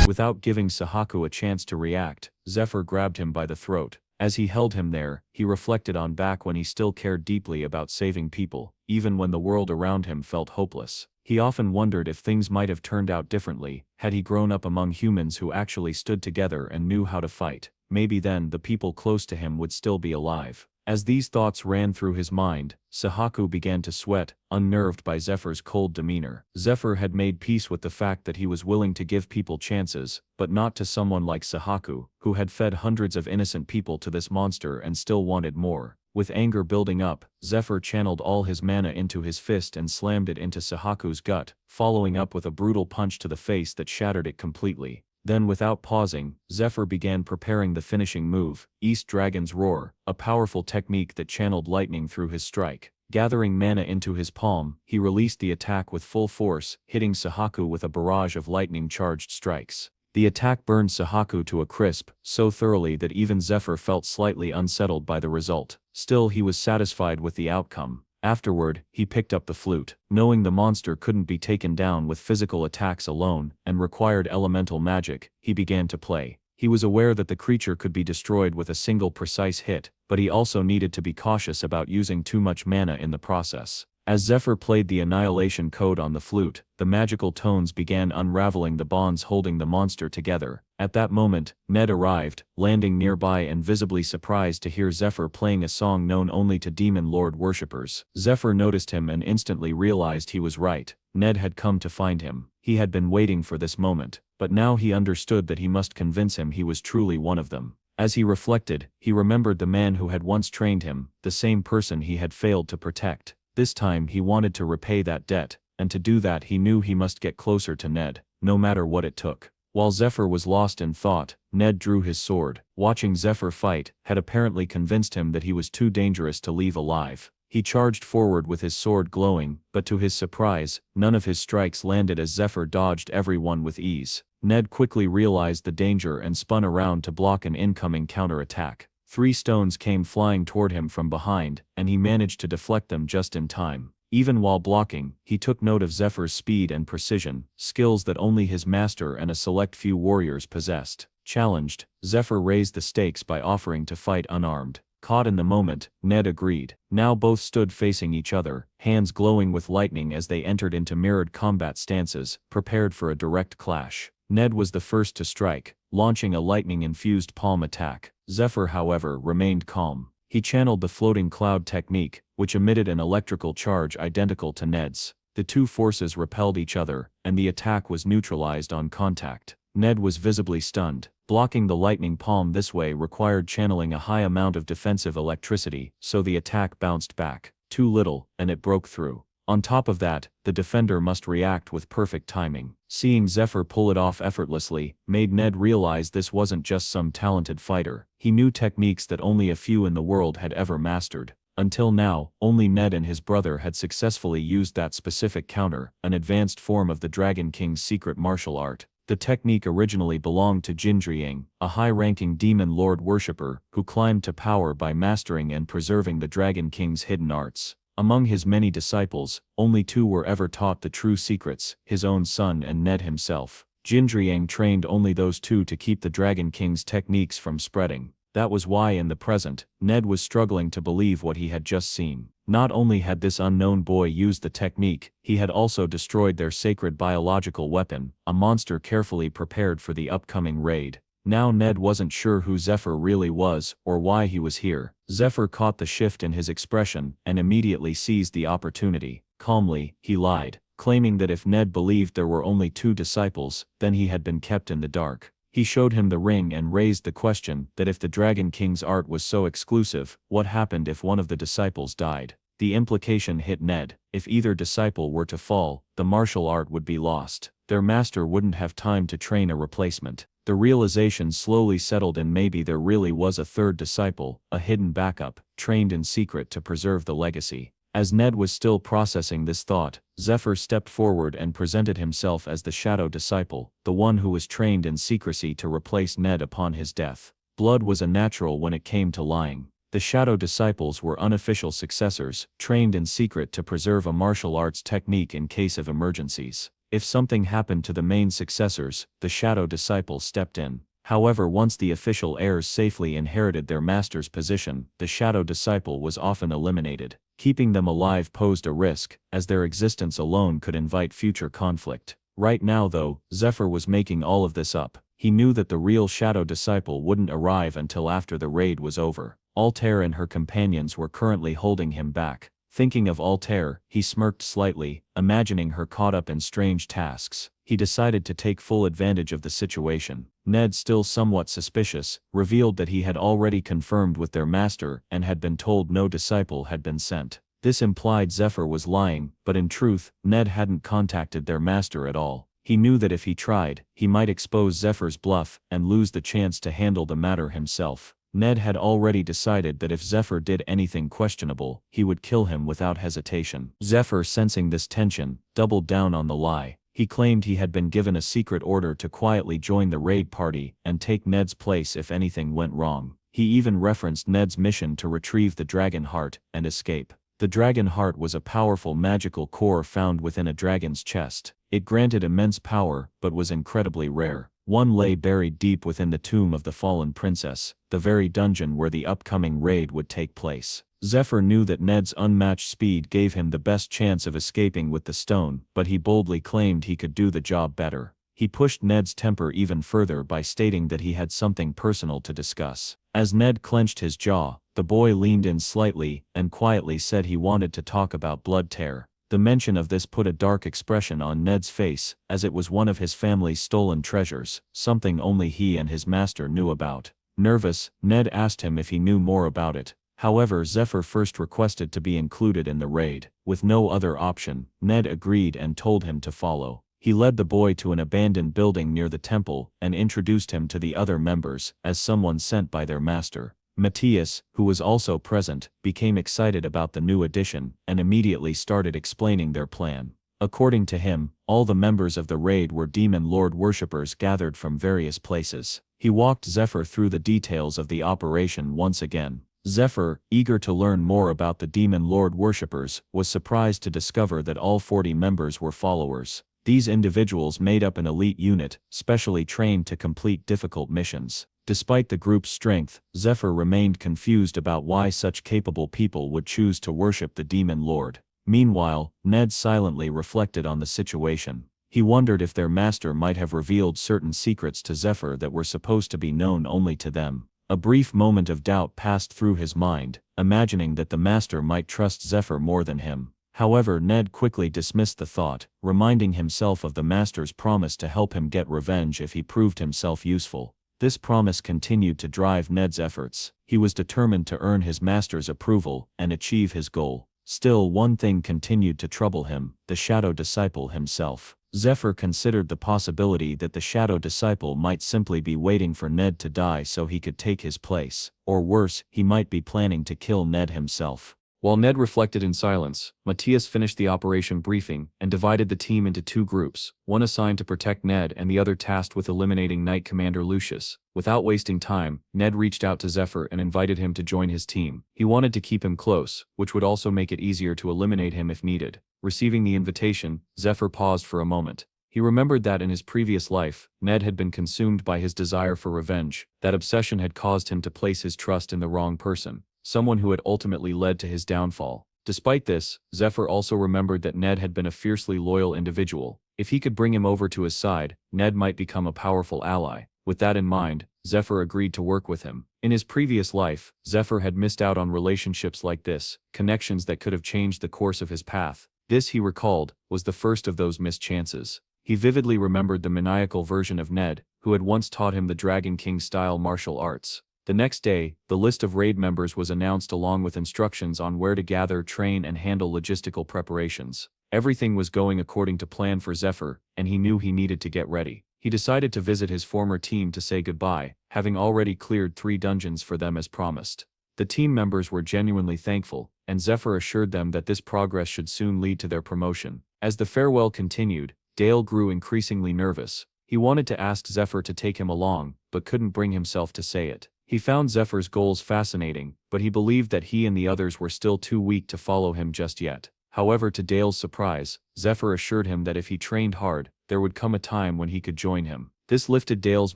Without giving Sahaku a chance to react, Zephyr grabbed him by the throat. As he held him there, he reflected on back when he still cared deeply about saving people, even when the world around him felt hopeless. He often wondered if things might have turned out differently, had he grown up among humans who actually stood together and knew how to fight. Maybe then the people close to him would still be alive. As these thoughts ran through his mind, Sahaku began to sweat, unnerved by Zephyr's cold demeanor. Zephyr had made peace with the fact that he was willing to give people chances, but not to someone like Sahaku, who had fed hundreds of innocent people to this monster and still wanted more. With anger building up, Zephyr channeled all his mana into his fist and slammed it into Sahaku's gut, following up with a brutal punch to the face that shattered it completely. Then, without pausing, Zephyr began preparing the finishing move, East Dragon's Roar, a powerful technique that channeled lightning through his strike. Gathering mana into his palm, he released the attack with full force, hitting Sahaku with a barrage of lightning-charged strikes. The attack burned Sahaku to a crisp, so thoroughly that even Zephyr felt slightly unsettled by the result. Still, he was satisfied with the outcome. Afterward, he picked up the flute. Knowing the monster couldn't be taken down with physical attacks alone, and required elemental magic, he began to play. He was aware that the creature could be destroyed with a single precise hit, but he also needed to be cautious about using too much mana in the process. As Zephyr played the annihilation code on the flute, the magical tones began unraveling the bonds holding the monster together. At that moment, Ned arrived, landing nearby and visibly surprised to hear Zephyr playing a song known only to Demon Lord worshippers. Zephyr noticed him and instantly realized he was right. Ned had come to find him. He had been waiting for this moment, but now he understood that he must convince him he was truly one of them. As he reflected, he remembered the man who had once trained him, the same person he had failed to protect. This time he wanted to repay that debt, and to do that he knew he must get closer to Ned, no matter what it took. While Zephyr was lost in thought, Ned drew his sword. Watching Zephyr fight had apparently convinced him that he was too dangerous to leave alive. He charged forward with his sword glowing, but to his surprise, none of his strikes landed as Zephyr dodged every one with ease. Ned quickly realized the danger and spun around to block an incoming counterattack. 3 stones came flying toward him from behind, and he managed to deflect them just in time. Even while blocking, he took note of Zephyr's speed and precision, skills that only his master and a select few warriors possessed. Challenged, Zephyr raised the stakes by offering to fight unarmed. Caught in the moment, Ned agreed. Now both stood facing each other, hands glowing with lightning as they entered into mirrored combat stances, prepared for a direct clash. Ned was the first to strike, launching a lightning-infused palm attack. Zephyr, however, remained calm. He channeled the floating cloud technique, which emitted an electrical charge identical to Ned's. The two forces repelled each other, and the attack was neutralized on contact. Ned was visibly stunned. Blocking the lightning palm this way required channeling a high amount of defensive electricity, so the attack bounced back. Too little, and it broke through. On top of that, the defender must react with perfect timing. Seeing Zephyr pull it off effortlessly made Ned realize this wasn't just some talented fighter. He knew techniques that only a few in the world had ever mastered. Until now, only Ned and his brother had successfully used that specific counter, an advanced form of the Dragon King's secret martial art. The technique originally belonged to Jinjiang, a high-ranking demon lord worshipper who climbed to power by mastering and preserving the Dragon King's hidden arts. Among his many disciples, only two were ever taught the true secrets, his own son and Ned himself. Jinjiang trained only those two to keep the Dragon King's techniques from spreading. That was why in the present, Ned was struggling to believe what he had just seen. Not only had this unknown boy used the technique, he had also destroyed their sacred biological weapon, a monster carefully prepared for the upcoming raid. Now Ned wasn't sure who Zephyr really was, or why he was here. Zephyr caught the shift in his expression, and immediately seized the opportunity. Calmly, he lied, claiming that if Ned believed there were only two disciples, then he had been kept in the dark. He showed him the ring and raised the question that if the Dragon King's art was so exclusive, what happened if one of the disciples died? The implication hit Ned. If either disciple were to fall, the martial art would be lost. Their master wouldn't have time to train a replacement. The realization slowly settled in. Maybe there really was a third disciple, a hidden backup, trained in secret to preserve the legacy. As Ned was still processing this thought, Zephyr stepped forward and presented himself as the shadow disciple, the one who was trained in secrecy to replace Ned upon his death. Blood was a natural when it came to lying. The shadow disciples were unofficial successors, trained in secret to preserve a martial arts technique in case of emergencies. If something happened to the main successors, the shadow disciples stepped in. However, once the official heirs safely inherited their master's position, the shadow disciple was often eliminated. Keeping them alive posed a risk, as their existence alone could invite future conflict. Right now though, Zephyr was making all of this up. He knew that the real shadow disciple wouldn't arrive until after the raid was over. Altair and her companions were currently holding him back. Thinking of Altair, he smirked slightly, imagining her caught up in strange tasks. He decided to take full advantage of the situation. Ned, still somewhat suspicious, revealed that he had already confirmed with their master and had been told no disciple had been sent. This implied Zephyr was lying, but in truth, Ned hadn't contacted their master at all. He knew that if he tried, he might expose Zephyr's bluff and lose the chance to handle the matter himself. Ned had already decided that if Zephyr did anything questionable, he would kill him without hesitation. Zephyr, sensing this tension, doubled down on the lie. He claimed he had been given a secret order to quietly join the raid party and take Ned's place if anything went wrong. He even referenced Ned's mission to retrieve the dragon heart and escape. The dragon heart was a powerful magical core found within a dragon's chest. It granted immense power, but was incredibly rare. One lay buried deep within the tomb of the fallen princess, the very dungeon where the upcoming raid would take place. Zephyr knew that Ned's unmatched speed gave him the best chance of escaping with the stone, but he boldly claimed he could do the job better. He pushed Ned's temper even further by stating that he had something personal to discuss. As Ned clenched his jaw, the boy leaned in slightly and quietly said he wanted to talk about Blood Tear. The mention of this put a dark expression on Ned's face, as it was one of his family's stolen treasures, something only he and his master knew about. Nervous, Ned asked him if he knew more about it. However, Zephyr first requested to be included in the raid. With no other option, Ned agreed and told him to follow. He led the boy to an abandoned building near the temple and introduced him to the other members as someone sent by their master. Matthias, who was also present, became excited about the new addition and immediately started explaining their plan. According to him, all the members of the raid were demon lord worshippers gathered from various places. He walked Zephyr through the details of the operation once again. Zephyr, eager to learn more about the demon lord worshippers, was surprised to discover that all 40 members were followers. These individuals made up an elite unit, specially trained to complete difficult missions. Despite the group's strength, Zephyr remained confused about why such capable people would choose to worship the demon lord. Meanwhile, Ned silently reflected on the situation. He wondered if their master might have revealed certain secrets to Zephyr that were supposed to be known only to them. A brief moment of doubt passed through his mind, imagining that the master might trust Zephyr more than him. However, Ned quickly dismissed the thought, reminding himself of the master's promise to help him get revenge if he proved himself useful. This promise continued to drive Ned's efforts. He was determined to earn his master's approval and achieve his goal. Still, one thing continued to trouble him: the Shadow Disciple himself. Zephyr considered the possibility that the Shadow Disciple might simply be waiting for Ned to die so he could take his place, or worse, he might be planning to kill Ned himself. While Ned reflected in silence, Matthias finished the operation briefing and divided the team into two groups, one assigned to protect Ned and the other tasked with eliminating Knight Commander Lucius. Without wasting time, Ned reached out to Zephyr and invited him to join his team. He wanted to keep him close, which would also make it easier to eliminate him if needed. Receiving the invitation, Zephyr paused for a moment. He remembered that in his previous life, Ned had been consumed by his desire for revenge. That obsession had caused him to place his trust in the wrong person, someone who had ultimately led to his downfall. Despite this, Zephyr also remembered that Ned had been a fiercely loyal individual. If he could bring him over to his side, Ned might become a powerful ally. With that in mind, Zephyr agreed to work with him. In his previous life, Zephyr had missed out on relationships like this, connections that could have changed the course of his path. This, he recalled, was the first of those missed chances. He vividly remembered the maniacal version of Ned, who had once taught him the Dragon King-style martial arts. The next day, the list of raid members was announced along with instructions on where to gather, train, and handle logistical preparations. Everything was going according to plan for Zephyr, and he knew he needed to get ready. He decided to visit his former team to say goodbye, having already cleared 3 dungeons for them as promised. The team members were genuinely thankful, and Zephyr assured them that this progress should soon lead to their promotion. As the farewell continued, Dale grew increasingly nervous. He wanted to ask Zephyr to take him along, but couldn't bring himself to say it. He found Zephyr's goals fascinating, but he believed that he and the others were still too weak to follow him just yet. However, to Dale's surprise, Zephyr assured him that if he trained hard, there would come a time when he could join him. This lifted Dale's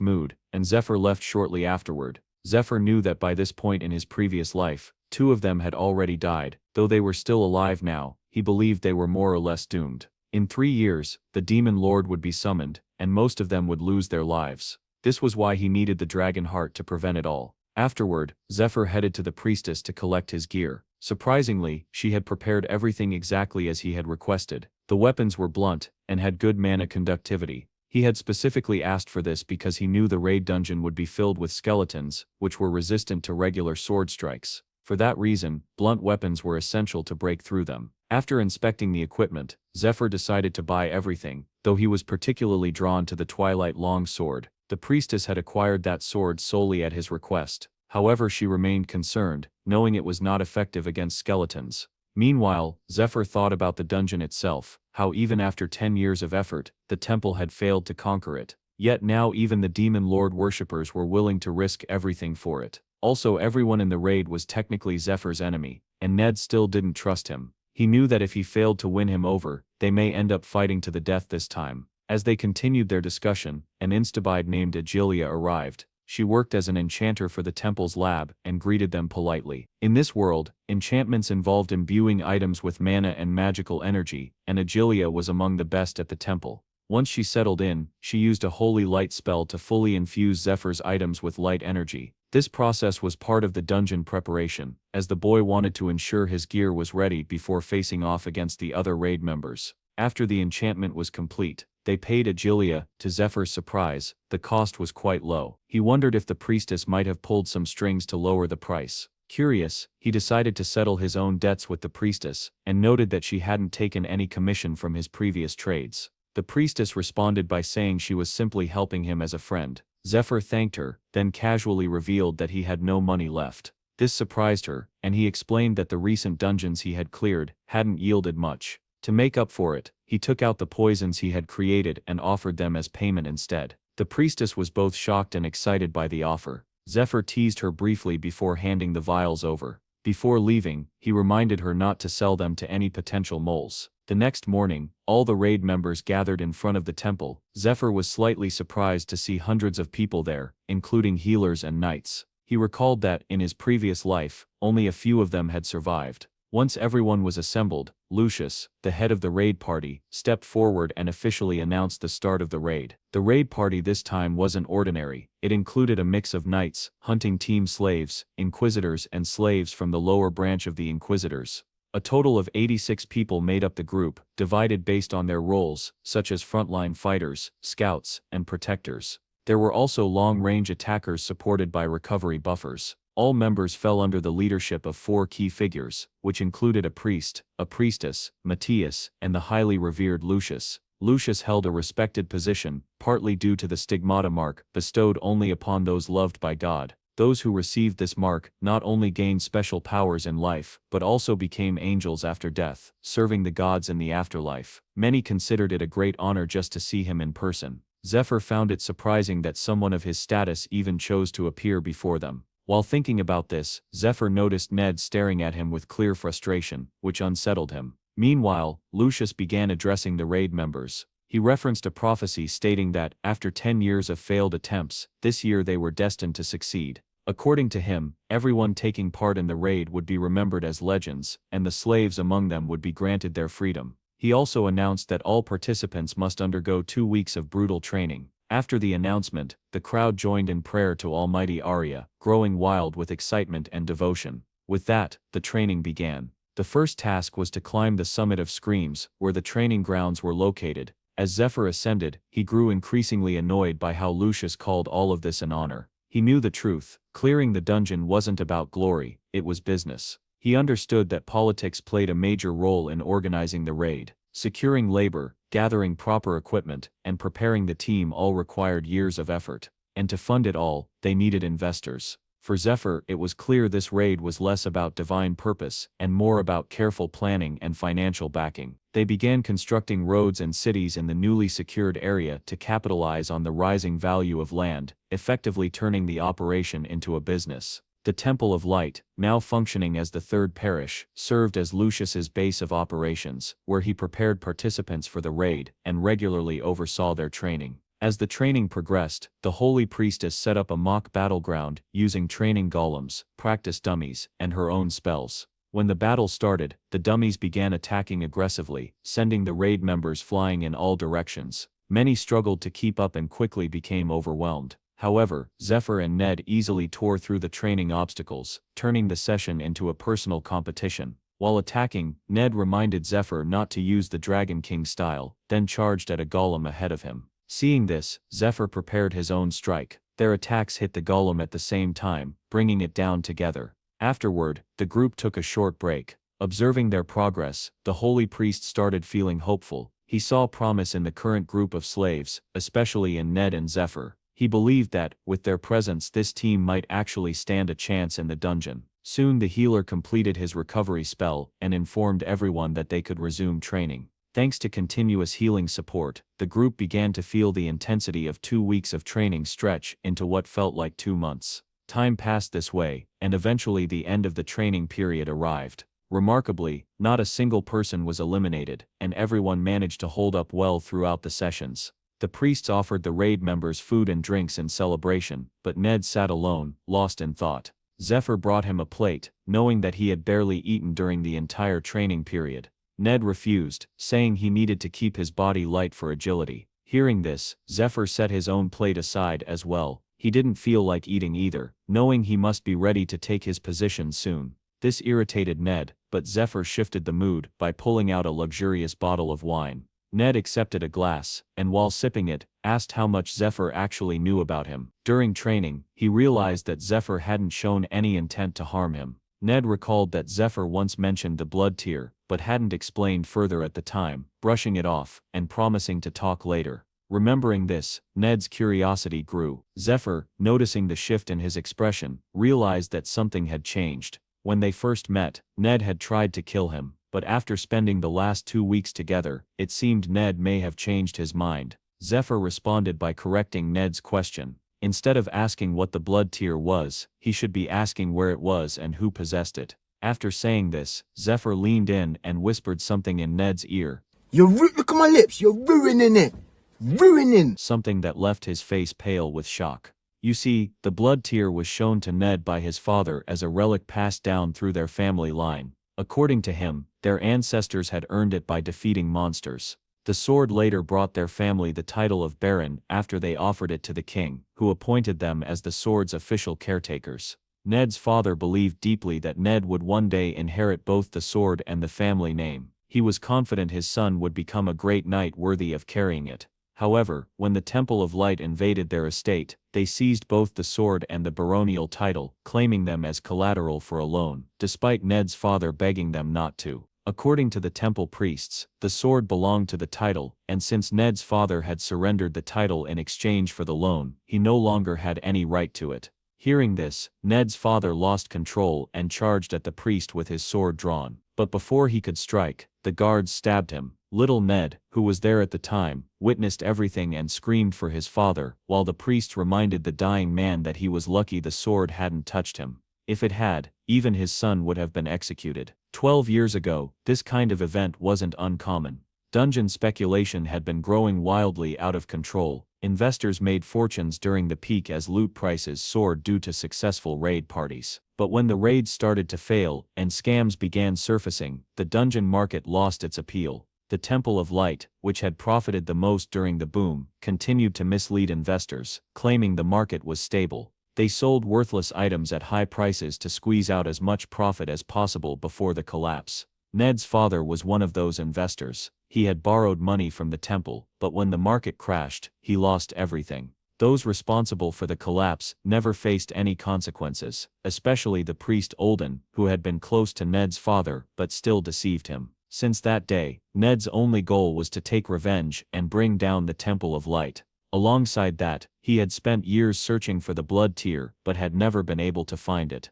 mood, and Zephyr left shortly afterward. Zephyr knew that by this point in his previous life, 2 of them had already died. Though they were still alive now, he believed they were more or less doomed. In 3 years, the Demon Lord would be summoned, and most of them would lose their lives. This was why he needed the dragon heart to prevent it all. Afterward, Zephyr headed to the priestess to collect his gear. Surprisingly, she had prepared everything exactly as he had requested. The weapons were blunt, and had good mana conductivity. He had specifically asked for this because he knew the raid dungeon would be filled with skeletons, which were resistant to regular sword strikes. For that reason, blunt weapons were essential to break through them. After inspecting the equipment, Zephyr decided to buy everything, though he was particularly drawn to the Twilight Long Sword. The priestess had acquired that sword solely at his request. However, she remained concerned, knowing it was not effective against skeletons. Meanwhile, Zephyr thought about the dungeon itself, how even after 10 years of effort, the temple had failed to conquer it. Yet now even the Demon Lord worshippers were willing to risk everything for it. Also, everyone in the raid was technically Zephyr's enemy, and Ned still didn't trust him. He knew that if he failed to win him over, they may end up fighting to the death this time. As they continued their discussion, an instabide named Agilia arrived. She worked as an enchanter for the temple's lab and greeted them politely. In this world, enchantments involved imbuing items with mana and magical energy, and Agilia was among the best at the temple. Once she settled in, she used a holy light spell to fully infuse Zephyr's items with light energy. This process was part of the dungeon preparation, as the boy wanted to ensure his gear was ready before facing off against the other raid members. After the enchantment was complete, they paid Agilia. To Zephyr's surprise, the cost was quite low. He wondered if the priestess might have pulled some strings to lower the price. Curious, he decided to settle his own debts with the priestess, and noted that she hadn't taken any commission from his previous trades. The priestess responded by saying she was simply helping him as a friend. Zephyr thanked her, then casually revealed that he had no money left. This surprised her, and he explained that the recent dungeons he had cleared hadn't yielded much. To make up for it, he took out the poisons he had created and offered them as payment instead. The priestess was both shocked and excited by the offer. Zephyr teased her briefly before handing the vials over. Before leaving, he reminded her not to sell them to any potential moles. The next morning, all the raid members gathered in front of the temple. Zephyr was slightly surprised to see hundreds of people there, including healers and knights. He recalled that, in his previous life, only a few of them had survived. Once everyone was assembled, Lucius, the head of the raid party, stepped forward and officially announced the start of the raid. The raid party this time wasn't ordinary. It included a mix of knights, hunting team slaves, inquisitors and slaves from the lower branch of the inquisitors. A total of 86 people made up the group, divided based on their roles, such as frontline fighters, scouts, and protectors. There were also long-range attackers supported by recovery buffers. All members fell under the leadership of 4 key figures, which included a priest, a priestess, Matthias, and the highly revered Lucius. Lucius held a respected position, partly due to the stigmata mark bestowed only upon those loved by God. Those who received this mark not only gained special powers in life, but also became angels after death, serving the gods in the afterlife. Many considered it a great honor just to see him in person. Zephyr found it surprising that someone of his status even chose to appear before them. While thinking about this, Zephyr noticed Ned staring at him with clear frustration, which unsettled him. Meanwhile, Lucius began addressing the raid members. He referenced a prophecy stating that, after 10 years of failed attempts, this year they were destined to succeed. According to him, everyone taking part in the raid would be remembered as legends, and the slaves among them would be granted their freedom. He also announced that all participants must undergo 2 weeks of brutal training. After the announcement, the crowd joined in prayer to Almighty Arya, growing wild with excitement and devotion. With that, the training began. The first task was to climb the summit of Screams, where the training grounds were located. As Zephyr ascended, he grew increasingly annoyed by how Lucius called all of this an honor. He knew the truth. Clearing the dungeon wasn't about glory, it was business. He understood that politics played a major role in organizing the raid. Securing labor, gathering proper equipment, and preparing the team all required years of effort. And to fund it all, they needed investors. For Zephyr, it was clear this raid was less about divine purpose and more about careful planning and financial backing. They began constructing roads and cities in the newly secured area to capitalize on the rising value of land, effectively turning the operation into a business. The Temple of Light, now functioning as the third parish, served as Lucius's base of operations, where he prepared participants for the raid and regularly oversaw their training. As the training progressed, the Holy Priestess set up a mock battleground using training golems, practice dummies, and her own spells. When the battle started, the dummies began attacking aggressively, sending the raid members flying in all directions. Many struggled to keep up and quickly became overwhelmed. However, Zephyr and Ned easily tore through the training obstacles, turning the session into a personal competition. While attacking, Ned reminded Zephyr not to use the Dragon King style, then charged at a golem ahead of him. Seeing this, Zephyr prepared his own strike. Their attacks hit the golem at the same time, bringing it down together. Afterward, the group took a short break. Observing their progress, the holy priest started feeling hopeful. He saw promise in the current group of slaves, especially in Ned and Zephyr. He believed that, with their presence, this team might actually stand a chance in the dungeon. Soon the healer completed his recovery spell and informed everyone that they could resume training. Thanks to continuous healing support, the group began to feel the intensity of 2 weeks of training stretch into what felt like 2 months. Time passed this way, and eventually the end of the training period arrived. Remarkably, not a single person was eliminated, and everyone managed to hold up well throughout the sessions. The priests offered the raid members food and drinks in celebration, but Ned sat alone, lost in thought. Zephyr brought him a plate, knowing that he had barely eaten during the entire training period. Ned refused, saying he needed to keep his body light for agility. Hearing this, Zephyr set his own plate aside as well. He didn't feel like eating either, knowing he must be ready to take his position soon. This irritated Ned, but Zephyr shifted the mood by pulling out a luxurious bottle of wine. Ned accepted a glass, and while sipping it, asked how much Zephyr actually knew about him. During training, he realized that Zephyr hadn't shown any intent to harm him. Ned recalled that Zephyr once mentioned the blood tier, but hadn't explained further at the time, brushing it off, and promising to talk later. Remembering this, Ned's curiosity grew. Zephyr, noticing the shift in his expression, realized that something had changed. When they first met, Ned had tried to kill him, but after spending the last 2 weeks together, it seemed Ned may have changed his mind. Zephyr responded by correcting Ned's question. Instead of asking what the blood tier was, he should be asking where it was and who possessed it. After saying this, Zephyr leaned in and whispered something in Ned's ear. Look at my lips, you're ruining it. Ruining. Something that left his face pale with shock. You see, the blood tier was shown to Ned by his father as a relic passed down through their family line. According to him, their ancestors had earned it by defeating monsters. The sword later brought their family the title of Baron after they offered it to the king, who appointed them as the sword's official caretakers. Ned's father believed deeply that Ned would one day inherit both the sword and the family name. He was confident his son would become a great knight worthy of carrying it. However, when the Temple of Light invaded their estate, they seized both the sword and the baronial title, claiming them as collateral for a loan, despite Ned's father begging them not to. According to the temple priests, the sword belonged to the title, and since Ned's father had surrendered the title in exchange for the loan, he no longer had any right to it. Hearing this, Ned's father lost control and charged at the priest with his sword drawn. But before he could strike, the guards stabbed him. Little Ned, who was there at the time, witnessed everything and screamed for his father, while the priest reminded the dying man that he was lucky the sword hadn't touched him. If it had, even his son would have been executed. 12 years ago, this kind of event wasn't uncommon. Dungeon speculation had been growing wildly out of control. Investors made fortunes during the peak as loot prices soared due to successful raid parties. But when the raids started to fail and scams began surfacing, the dungeon market lost its appeal. The Temple of Light, which had profited the most during the boom, continued to mislead investors, claiming the market was stable. They sold worthless items at high prices to squeeze out as much profit as possible before the collapse. Ned's father was one of those investors. He had borrowed money from the temple, but when the market crashed, he lost everything. Those responsible for the collapse never faced any consequences, especially the priest Olden, who had been close to Ned's father but still deceived him. Since that day, Ned's only goal was to take revenge and bring down the Temple of Light. Alongside that, he had spent years searching for the blood tear but had never been able to find it.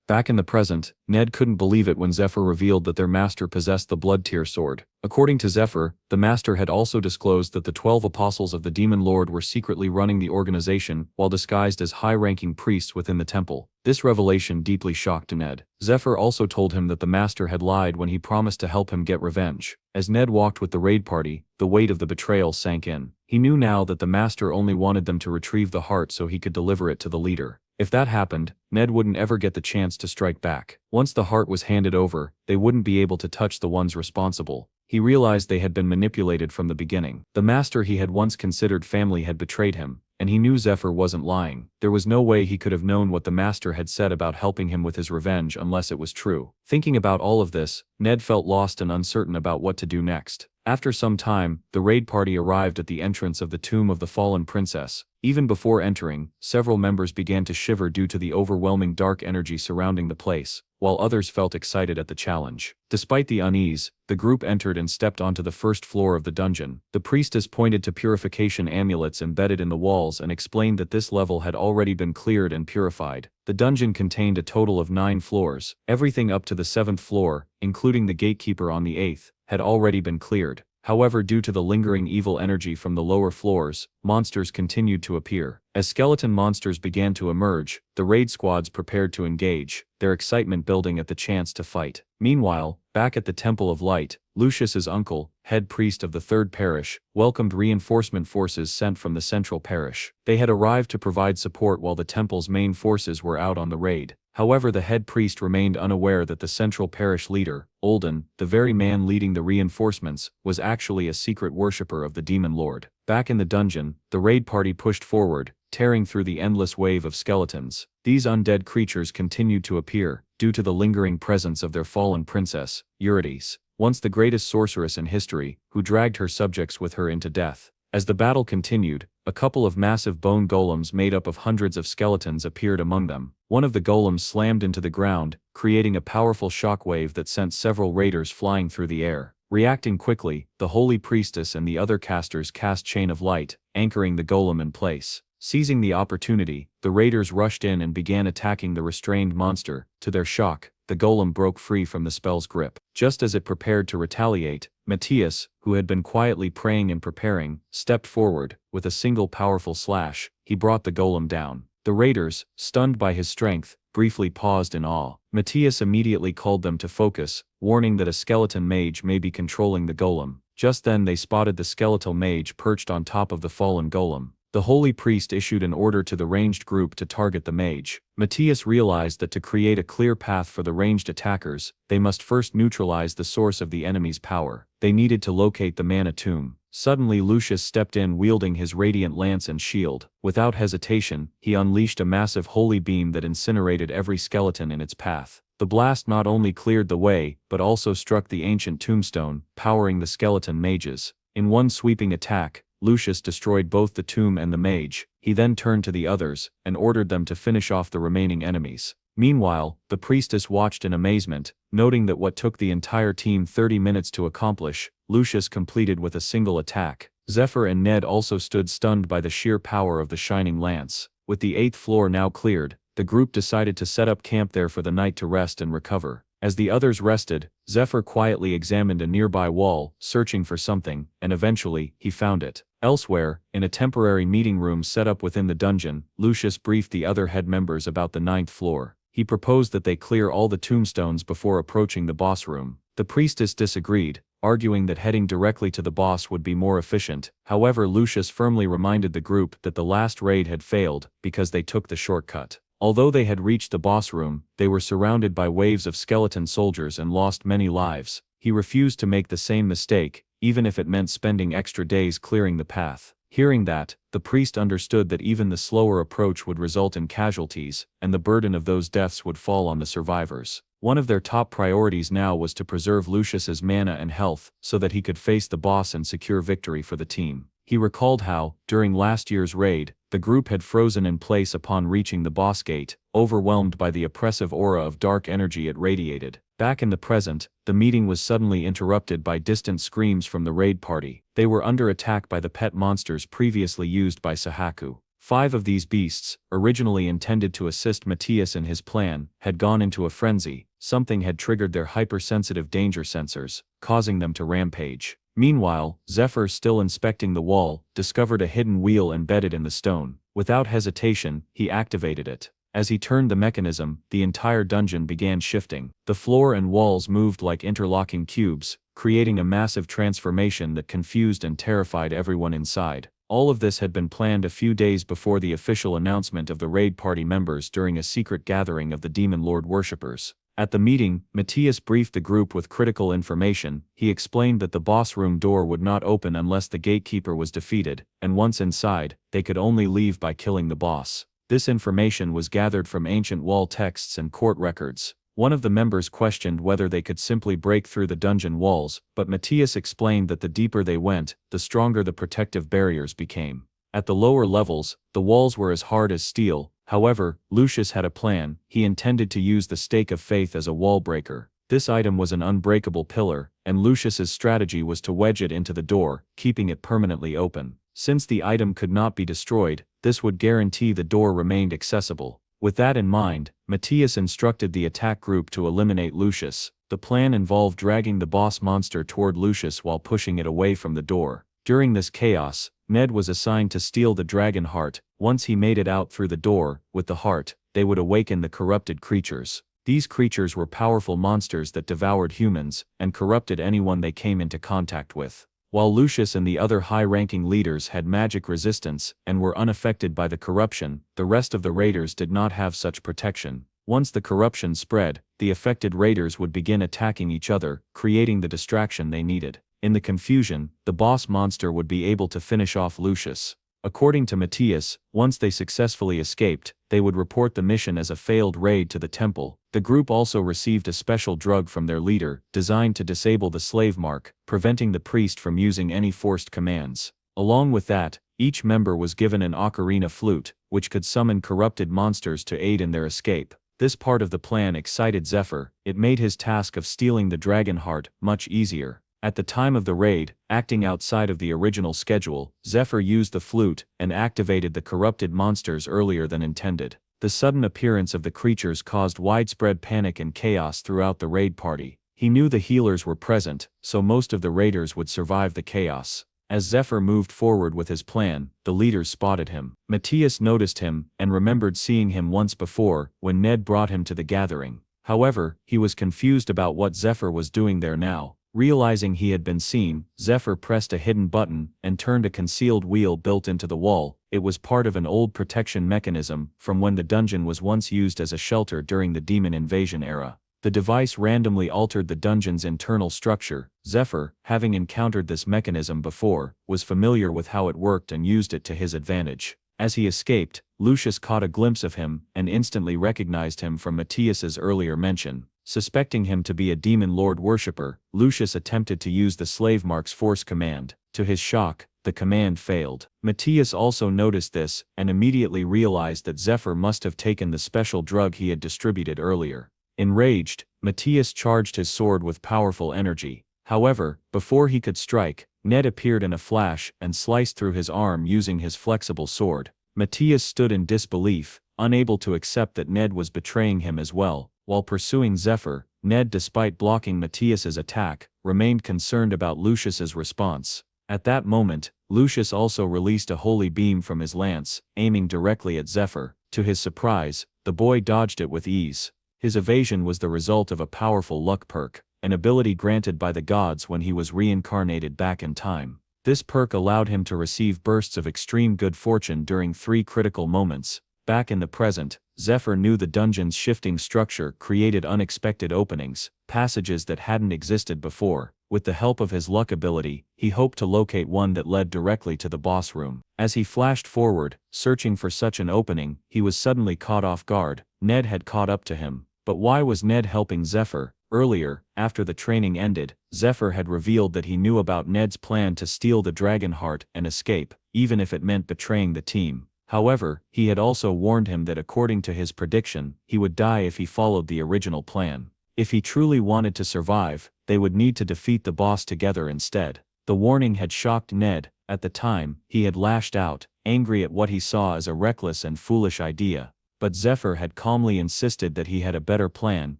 Back in the present, Ned couldn't believe it when Zephyr revealed that their master possessed the blood tear sword. According to Zephyr, the master had also disclosed that the 12 apostles of the demon lord were secretly running the organization while disguised as high-ranking priests within the temple. This revelation deeply shocked Ned. Zephyr also told him that the master had lied when he promised to help him get revenge. As Ned walked with the raid party, the weight of the betrayal sank in. He knew now that the master only wanted them to retrieve the heart so he could deliver it to the leader. If that happened, Ned wouldn't ever get the chance to strike back. Once the heart was handed over, they wouldn't be able to touch the ones responsible. He realized they had been manipulated from the beginning. The master he had once considered family had betrayed him, and he knew Zephyr wasn't lying. There was no way he could have known what the master had said about helping him with his revenge unless it was true. Thinking about all of this, Ned felt lost and uncertain about what to do next. After some time, the raid party arrived at the entrance of the tomb of the fallen princess. Even before entering, several members began to shiver due to the overwhelming dark energy surrounding the place, while others felt excited at the challenge. Despite the unease, the group entered and stepped onto the first floor of the dungeon. The priestess pointed to purification amulets embedded in the walls and explained that this level had already been cleared and purified. The dungeon contained a total of 9 floors. Everything up to the 7th floor, including the gatekeeper on the 8th, had already been cleared. However, due to the lingering evil energy from the lower floors, monsters continued to appear. As skeleton monsters began to emerge, the raid squads prepared to engage, their excitement building at the chance to fight. Meanwhile, back at the Temple of Light, Lucius's uncle, head priest of the 3rd parish, welcomed reinforcement forces sent from the central parish. They had arrived to provide support while the temple's main forces were out on the raid. However, the head priest remained unaware that the central parish leader, Olden, the very man leading the reinforcements, was actually a secret worshipper of the demon lord. Back in the dungeon, the raid party pushed forward, tearing through the endless wave of skeletons. These undead creatures continued to appear, due to the lingering presence of their fallen princess, Eurydice, once the greatest sorceress in history, who dragged her subjects with her into death. As the battle continued, a couple of massive bone golems made up of hundreds of skeletons appeared among them. One of the golems slammed into the ground, creating a powerful shockwave that sent several raiders flying through the air. Reacting quickly, the holy priestess and the other casters cast Chain of Light, anchoring the golem in place. Seizing the opportunity, the raiders rushed in and began attacking the restrained monster. To their shock, the golem broke free from the spell's grip. Just as it prepared to retaliate, Matthias, who had been quietly praying and preparing, stepped forward. With a single powerful slash, he brought the golem down. The raiders, stunned by his strength, briefly paused in awe. Matthias immediately called them to focus, warning that a skeleton mage may be controlling the golem. Just then they spotted the skeletal mage perched on top of the fallen golem. The holy priest issued an order to the ranged group to target the mage. Matthias realized that to create a clear path for the ranged attackers, they must first neutralize the source of the enemy's power. They needed to locate the mana tomb. Suddenly Lucius stepped in wielding his radiant lance and shield. Without hesitation, he unleashed a massive holy beam that incinerated every skeleton in its path. The blast not only cleared the way, but also struck the ancient tombstone, powering the skeleton mages. In one sweeping attack, Lucius destroyed both the tomb and the mage. He then turned to the others, and ordered them to finish off the remaining enemies. Meanwhile, the priestess watched in amazement, noting that what took the entire team 30 minutes to accomplish, Lucius completed with a single attack. Zephyr and Ned also stood stunned by the sheer power of the shining lance. With the 8th floor now cleared, the group decided to set up camp there for the night to rest and recover. As the others rested, Zephyr quietly examined a nearby wall, searching for something, and eventually, he found it. Elsewhere, in a temporary meeting room set up within the dungeon, Lucius briefed the other head members about the 9th floor. He proposed that they clear all the tombstones before approaching the boss room. The priestess disagreed, arguing that heading directly to the boss would be more efficient. However, Lucius firmly reminded the group that the last raid had failed because they took the shortcut. Although they had reached the boss room, they were surrounded by waves of skeleton soldiers and lost many lives. He refused to make the same mistake, even if it meant spending extra days clearing the path. Hearing that, the priest understood that even the slower approach would result in casualties, and the burden of those deaths would fall on the survivors. One of their top priorities now was to preserve Lucius's mana and health, so that he could face the boss and secure victory for the team. He recalled how, during last year's raid, the group had frozen in place upon reaching the boss gate, overwhelmed by the oppressive aura of dark energy it radiated. Back in the present, the meeting was suddenly interrupted by distant screams from the raid party. They were under attack by the pet monsters previously used by Sahaku. 5 of these beasts, originally intended to assist Matthias in his plan, had gone into a frenzy. Something had triggered their hypersensitive danger sensors, causing them to rampage. Meanwhile, Zephyr, still inspecting the wall, discovered a hidden wheel embedded in the stone. Without hesitation, he activated it. As he turned the mechanism, the entire dungeon began shifting. The floor and walls moved like interlocking cubes, creating a massive transformation that confused and terrified everyone inside. All of this had been planned a few days before the official announcement of the raid party members during a secret gathering of the Demon Lord worshippers. At the meeting, Matthias briefed the group with critical information. He explained that the boss room door would not open unless the gatekeeper was defeated, and once inside, they could only leave by killing the boss. This information was gathered from ancient wall texts and court records. One of the members questioned whether they could simply break through the dungeon walls, but Matthias explained that the deeper they went, the stronger the protective barriers became. At the lower levels, the walls were as hard as steel. However, Lucius had a plan. He intended to use the stake of faith as a wall breaker. This item was an unbreakable pillar, and Lucius's strategy was to wedge it into the door, keeping it permanently open. Since the item could not be destroyed, this would guarantee the door remained accessible. With that in mind, Matthias instructed the attack group to eliminate Lucius. The plan involved dragging the boss monster toward Lucius while pushing it away from the door. During this chaos, Ned was assigned to steal the dragon heart. Once he made it out through the door, with the heart, they would awaken the corrupted creatures. These creatures were powerful monsters that devoured humans, and corrupted anyone they came into contact with. While Lucius and the other high-ranking leaders had magic resistance, and were unaffected by the corruption, the rest of the raiders did not have such protection. Once the corruption spread, the affected raiders would begin attacking each other, creating the distraction they needed. In the confusion, the boss monster would be able to finish off Lucius. According to Matthias, once they successfully escaped, they would report the mission as a failed raid to the temple. The group also received a special drug from their leader, designed to disable the slave mark, preventing the priest from using any forced commands. Along with that, each member was given an ocarina flute, which could summon corrupted monsters to aid in their escape. This part of the plan excited Zephyr. It made his task of stealing the dragon heart much easier. At the time of the raid, acting outside of the original schedule, Zephyr used the flute and activated the corrupted monsters earlier than intended. The sudden appearance of the creatures caused widespread panic and chaos throughout the raid party. He knew the healers were present, so most of the raiders would survive the chaos. As Zephyr moved forward with his plan, the leaders spotted him. Matthias noticed him and remembered seeing him once before, when Ned brought him to the gathering. However, he was confused about what Zephyr was doing there now. Realizing he had been seen, Zephyr pressed a hidden button and turned a concealed wheel built into the wall. It was part of an old protection mechanism from when the dungeon was once used as a shelter during the demon invasion era. The device randomly altered the dungeon's internal structure. Zephyr, having encountered this mechanism before, was familiar with how it worked and used it to his advantage. As he escaped, Lucius caught a glimpse of him and instantly recognized him from Matthias's earlier mention. Suspecting him to be a demon lord worshipper, Lucius attempted to use the slave mark's force command. To his shock, the command failed. Matthias also noticed this and immediately realized that Zephyr must have taken the special drug he had distributed earlier. Enraged, Matthias charged his sword with powerful energy. However, before he could strike, Ned appeared in a flash and sliced through his arm using his flexible sword. Matthias stood in disbelief, unable to accept that Ned was betraying him as well. While pursuing Zephyr, Ned, despite blocking Matthias's attack, remained concerned about Lucius's response. At that moment, Lucius also released a holy beam from his lance, aiming directly at Zephyr. To his surprise, the boy dodged it with ease. His evasion was the result of a powerful luck perk, an ability granted by the gods when he was reincarnated back in time. This perk allowed him to receive bursts of extreme good fortune during 3 critical moments. Back in the present, Zephyr knew the dungeon's shifting structure created unexpected openings, passages that hadn't existed before. With the help of his luck ability, he hoped to locate one that led directly to the boss room. As he flashed forward, searching for such an opening, he was suddenly caught off guard. Ned had caught up to him. But why was Ned helping Zephyr? Earlier, after the training ended, Zephyr had revealed that he knew about Ned's plan to steal the dragon heart and escape, even if it meant betraying the team. However, he had also warned him that according to his prediction, he would die if he followed the original plan. If he truly wanted to survive, they would need to defeat the boss together instead. The warning had shocked Ned. At the time, he had lashed out, angry at what he saw as a reckless and foolish idea. But Zephyr had calmly insisted that he had a better plan,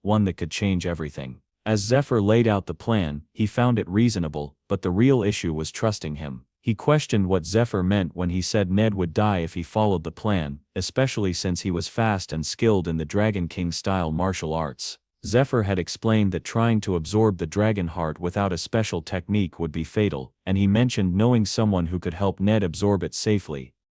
one that could change everything. As Zephyr laid out the plan, he found it reasonable, but the real issue was trusting him. He questioned what Zephyr meant when he said Ned would die if he followed the plan, especially since he was fast and skilled in the Dragon King-style martial arts. Zephyr had explained that trying to absorb the dragon heart without a special technique would be fatal, and he mentioned knowing someone who could help Ned absorb it safely.